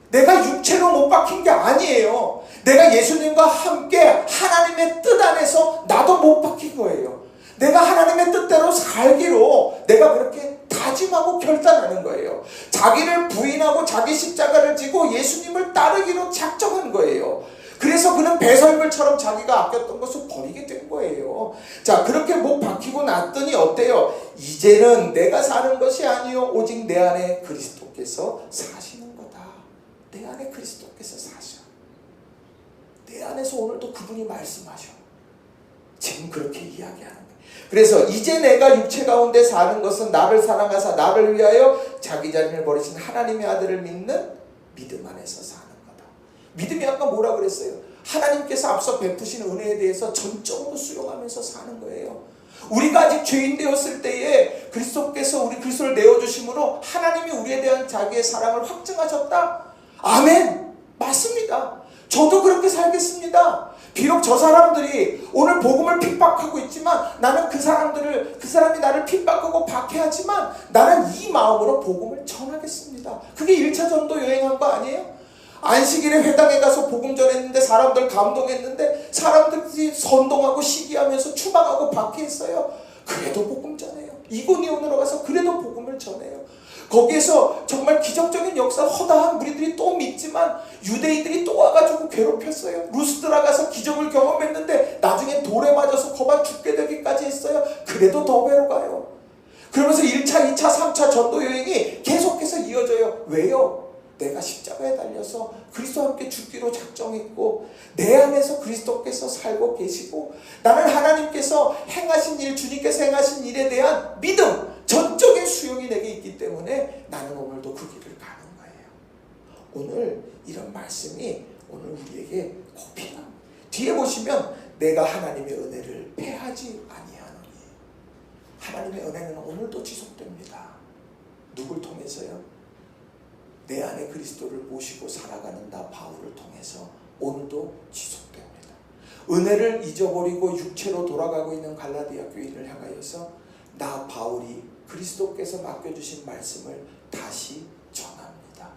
내가 육체로 못 박힌 게 아니에요. 내가 예수님과 함께 하나님의 뜻 안에서 나도 못 박힌 거예요. 내가 하나님의 뜻대로 살기로 내가 그렇게 다짐하고 결단하는 거예요. 자기를 부인하고 자기 십자가를 지고 예수님을 따르기로 작정한 거예요. 그래서 그는 배설물처럼 자기가 아꼈던 것을 버리게 된 거예요. 자, 그렇게 못 박히고 났더니 어때요? 이제는 내가 사는 것이 아니요 오직 내 안에 그리스도께서 사시는 거다. 내 안에 그리스도께서 사셔. 내 안에서 오늘도 그분이 말씀하셔. 지금 그렇게 이야기하는 거예요. 그래서 이제 내가 육체 가운데 사는 것은 나를 사랑하사 나를 위하여 자기 자신을 버리신 하나님의 아들을 믿는 믿음 안에서 사는 거다. 믿음이 아까 뭐라 그랬어요? 하나님께서 앞서 베푸신 은혜에 대해서 전적으로 수용하면서 사는 거예요. 우리가 아직 죄인 되었을 때에 그리스도께서 우리 그리스도를 내어주심으로 하나님이 우리에 대한 자기의 사랑을 확증하셨다. 아멘. 맞습니다. 저도 그렇게 살겠습니다. 비록 저 사람들이 오늘 복음을 핍박하고 있지만 나는 그 사람이 나를 핍박하고 박해하지만 나는 이 마음으로 복음을 전하겠습니다. 그게 1차 전도 여행한 거 아니에요? 안식일에 회당에 가서 복음 전했는데 사람들 감동했는데 사람들이 선동하고 시기하면서 추방하고 박해했어요. 그래도 복음 전해요. 이고니온으로 가서 그래도 복음을 전해요. 거기에서 정말 기적적인 역사, 허다한 무리들이 또 믿지만 유대인들이 또 와가지고 괴롭혔어요. 루스드라 가서 기적을 경험했는데 나중에 돌에 맞아서 거반 죽게 되기까지 했어요. 그래도 더 괴로워가요. 그러면서 1차, 2차, 3차 전도 여행이 계속해서 이어져요. 왜요? 내가 십자가에 달려서 그리스도와 함께 죽기로 작정했고 내 안에서 그리스도께서 살고 계시고 나는 하나님께서 행하신 일, 주님께서 행하신 일에 대한 믿음, 전적인 수용이 내게 있기 때문에 나는 오늘도 그 길을 가는 거예요. 오늘 이런 말씀이 오늘 우리에게 꼭 필요합니다. 뒤에 보시면 내가 하나님의 은혜를 패하지 아니하노니. 하나님의 은혜는 오늘도 지속됩니다. 누굴 통해서요? 내 안에 그리스도를 모시고 살아가는 나 바울을 통해서 오늘도 지속됩니다. 은혜를 잊어버리고 육체로 돌아가고 있는 갈라디아 교인을 향하여서 나 바울이 그리스도께서 맡겨주신 말씀을 다시 전합니다.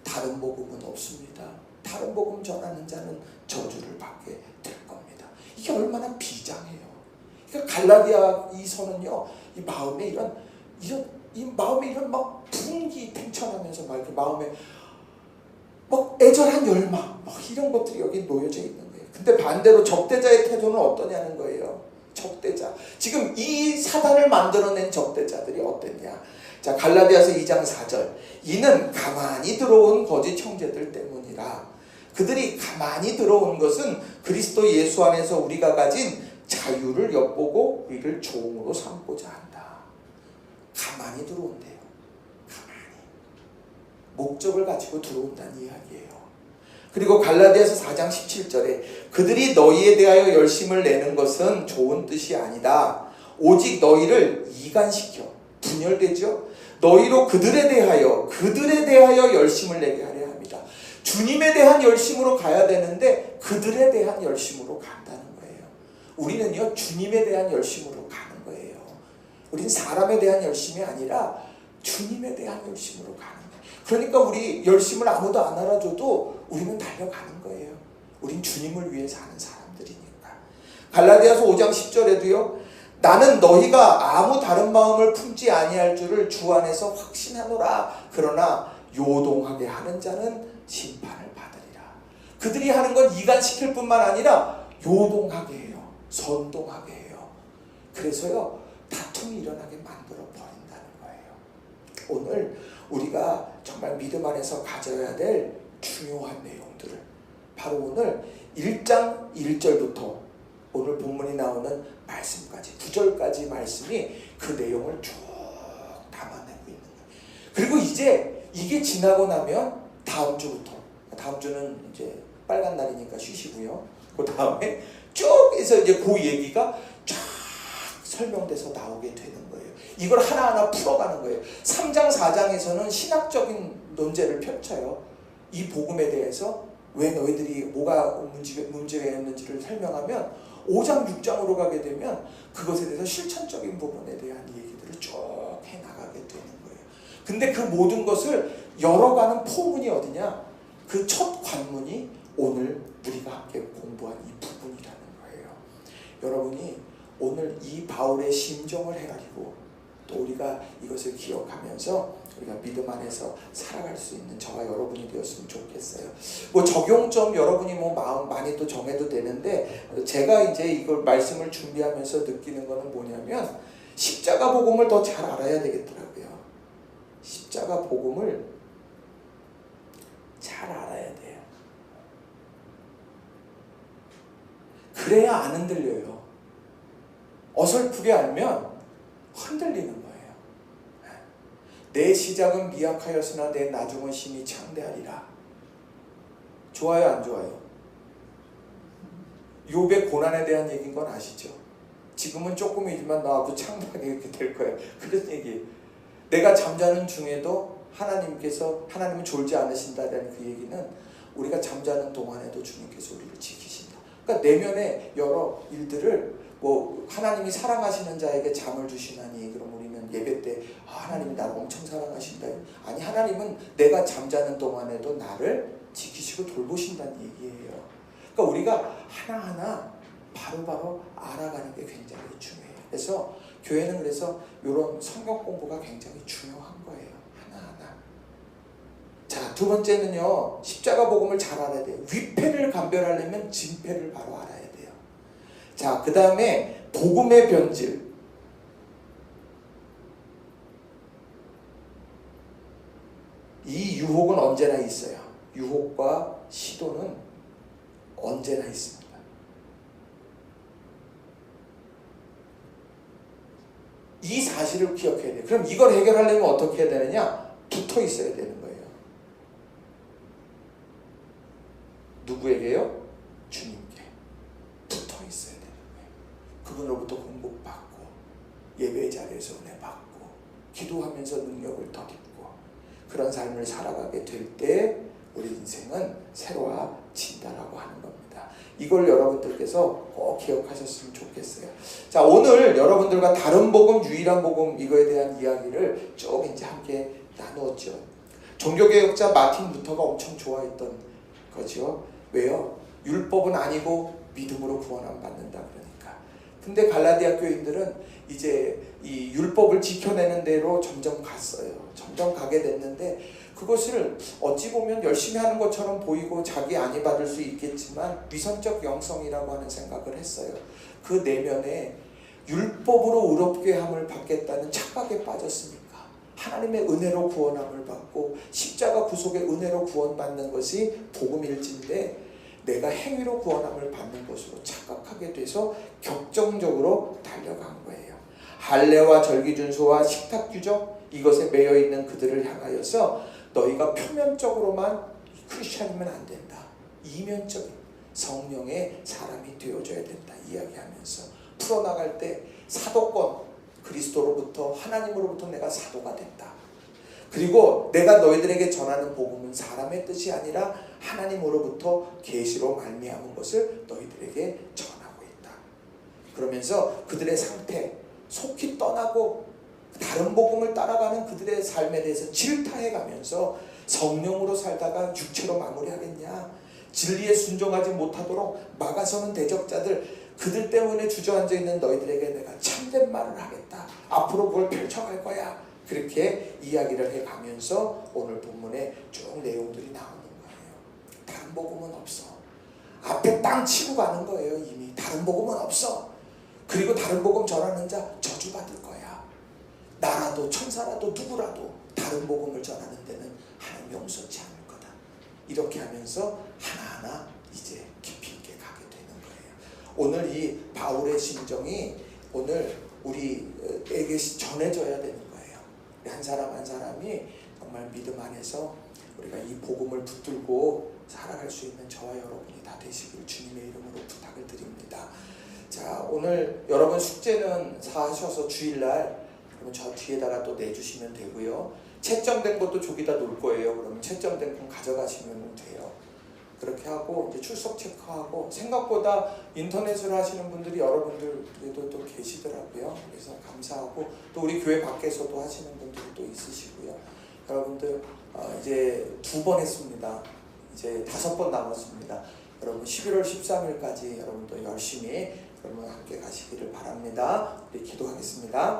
다른 복음은 없습니다. 다른 복음 전하는 자는 저주를 받게 될 겁니다. 이게 얼마나 비장해요. 그러니까 갈라디아 이 서는요, 이 마음에 이런 막 분기 팽창하면서 막 이렇게 마음에 막 애절한 열망 막 이런 것들이 여기 놓여져 있는 거예요. 근데 반대로 적대자의 태도는 어떠냐는 거예요. 적대자. 지금 이 사단을 만들어낸 적대자들이 어땠냐. 자, 갈라디아서 2장 4절. 이는 가만히 들어온 거짓 형제들 때문이라. 그들이 가만히 들어온 것은 그리스도 예수 안에서 우리가 가진 자유를 엿보고 우리를 종으로 삼고자 한다. 가만히 들어온대요. 가만히. 목적을 가지고 들어온다는 이야기예요. 그리고 갈라디아서 4장 17절에 그들이 너희에 대하여 열심을 내는 것은 좋은 뜻이 아니다. 오직 너희를 이간시켜. 분열되죠. 너희로 그들에 대하여 열심을 내게 하려 합니다. 주님에 대한 열심으로 가야 되는데 그들에 대한 열심으로 간다는 거예요. 우리는요, 주님에 대한 열심으로 가는 거예요. 우린 사람에 대한 열심이 아니라 주님에 대한 열심으로 가는 거예요. 그러니까 우리 열심을 아무도 안 알아줘도 우리는 달려가는 거예요. 우린 주님을 위해 사는 사람들이니까. 갈라디아서 5장 10절에도요. 나는 너희가 아무 다른 마음을 품지 아니할 줄을 주 안에서 확신하노라. 그러나 요동하게 하는 자는 심판을 받으리라. 그들이 하는 건 이간시킬 뿐만 아니라 요동하게 해요. 선동하게 해요. 그래서요, 다툼이 일어나게 만들어 버린다는 거예요. 오늘 우리가 정말 믿음 안에서 가져야 될 중요한 내용들을 바로 오늘 1장 1절부터 오늘 본문이 나오는 말씀까지 9절까지 말씀이 그 내용을 쭉 담아내고 있는 거예요. 그리고 이제 이게 지나고 나면 다음 주부터, 다음 주는 이제 빨간 날이니까 쉬시고요. 그 다음에 쭉 해서 이제 그 얘기가 쫙 설명돼서 나오게 되는 거예요. 이걸 하나하나 풀어가는 거예요. 3장 4장에서는 신학적인 논제를 펼쳐요. 이 복음에 대해서 왜 너희들이 뭐가 문제가 있는지를 설명하면 5장 6장으로 가게 되면 그것에 대해서 실천적인 부분에 대한 얘기들을 쭉 해나가게 되는 거예요. 근데 그 모든 것을 열어가는 포문이 어디냐? 그 첫 관문이 오늘 우리가 함께 공부한 이 부분이라는 거예요. 여러분이 오늘 이 바울의 심정을 헤아리고 또 우리가 이것을 기억하면서 우리가 믿음 안에서 살아갈 수 있는 저와 여러분이 되었으면 좋겠어요. 뭐 적용점 여러분이 뭐 마음 많이 또 정해도 되는데 제가 이제 이걸 말씀을 준비하면서 느끼는 거는 뭐냐면 십자가 복음을 더 잘 알아야 되겠더라고요. 십자가 복음을 잘 알아야 돼요. 그래야 안 흔들려요. 어설프게 알면 흔들리는 거예요. 내 시작은 미약하였으나 내 나중은 심히 창대하리라. 좋아요, 안 좋아요? 욥의 고난에 대한 얘기인 건 아시죠? 지금은 조금이지만 나도 창대하게 이렇게 될 거예요. 그런 얘기. 내가 잠자는 중에도 하나님은 졸지 않으신다는 그 얘기는 우리가 잠자는 동안에도 주님께서 우리를 지키신다. 그러니까 내면의 여러 일들을 뭐 하나님이 사랑하시는 자에게 잠을 주시나니 그럼 우리는 예배 때 하나님이 나를 엄청 사랑하신다. 아니, 하나님은 내가 잠자는 동안에도 나를 지키시고 돌보신다는 얘기예요. 그러니까 우리가 하나하나 바로바로 알아가는 게 굉장히 중요해요. 그래서 교회는 그래서 이런 성경 공부가 굉장히 중요한 거예요. 하나하나. 자, 두 번째는요, 십자가 복음을 잘 알아야 돼요. 위패를 감별하려면 진패를 바로 알아야 돼요. 자, 그 다음에 복음의 변질. 이 유혹은 언제나 있어요. 유혹과 시도는 언제나 있습니다. 이 사실을 기억해야 돼요. 그럼 이걸 해결하려면 어떻게 해야 되느냐? 붙어 있어야 되는 거예요. 누구에게요? 주님께 붙어 있어야 되는 거예요. 그분으로부터 공급받고 예배 자리에서 은혜 받고 기도하면서 능력을 덧입고 그런 삶을 살아가게 될 때 우리 인생은 새로워진다라고 하는 겁니다. 이걸 여러분들께서 꼭 기억하셨으면 좋겠어요. 자, 오늘 여러분들과 다른 복음, 유일한 복음 이거에 대한 이야기를 쭉 이제 함께 나누었죠. 종교개혁자 마틴 루터가 엄청 좋아했던 거죠. 왜요? 율법은 아니고 믿음으로 구원함 받는다 그러니까. 근데 갈라디아 교인들은 이제 이 율법을 지켜내는 대로 점점 갔어요. 점점 가게 됐는데 그것을 어찌 보면 열심히 하는 것처럼 보이고 자기 안위 받을 수 있겠지만 위선적 영성이라고 하는 생각을 했어요. 그 내면에 율법으로 의롭게 함을 받겠다는 착각에 빠졌으니까 하나님의 은혜로 구원함을 받고 십자가 구속의 은혜로 구원받는 것이 복음일진데 내가 행위로 구원함을 받는 것으로 착각하게 돼서 격정적으로 달려간 거예요. 할례와 절기준수와 식탁규적 이것에 매여있는 그들을 향하여서 너희가 표면적으로만 크리스찬이면 안 된다. 이면적인 성령의 사람이 되어줘야 된다. 이야기하면서 풀어나갈 때 사도권 그리스도로부터 하나님으로부터 내가 사도가 된다. 그리고 내가 너희들에게 전하는 복음은 사람의 뜻이 아니라 하나님으로부터 계시로 말미암은 것을 너희들에게 전하고 있다. 그러면서 그들의 상태, 속히 떠나고 다른 복음을 따라가는 그들의 삶에 대해서 질타해가면서 성령으로 살다가 육체로 마무리하겠냐, 진리에 순종하지 못하도록 막아서는 대적자들, 그들 때문에 주저앉아 있는 너희들에게 내가 참된 말을 하겠다, 앞으로 그걸 펼쳐갈 거야, 그렇게 이야기를 해가면서 오늘 본문에 쭉 내용들이 나오는 거예요. 다른 복음은 없어. 앞에 땅 치고 가는 거예요. 이미 다른 복음은 없어. 그리고 다른 복음 전하는 자 저주받을 거야. 나라도 천사라도 누구라도 다른 복음을 전하는 데는 하나님 용서치 않을 거다. 이렇게 하면서 하나하나 이제 깊이 있게 가게 되는 거예요. 오늘 이 바울의 심정이 오늘 우리에게 전해져야 되는 거예요. 한 사람 한 사람이 정말 믿음 안에서 우리가 이 복음을 붙들고 살아갈 수 있는 저와 여러분이 다 되시길 주님의 이름으로 부탁을 드립니다. 자, 오늘 여러분 숙제는 다 하셔서 주일날 그러면 저 뒤에다가 또 내주시면 되고요. 채점된 것도 저기다 놓을 거예요. 그러면 채점된 건 가져가시면 돼요. 그렇게 하고 이제 출석 체크하고, 생각보다 인터넷으로 하시는 분들이 여러분들에도 또 계시더라고요. 그래서 감사하고, 또 우리 교회 밖에서도 하시는 분들이 또 있으시고요. 여러분들 이제 2번 했습니다. 이제 5번 남았습니다. 여러분 11월 13일까지 여러분도 열심히 여러분 함께 가시기를 바랍니다. 우리 기도하겠습니다.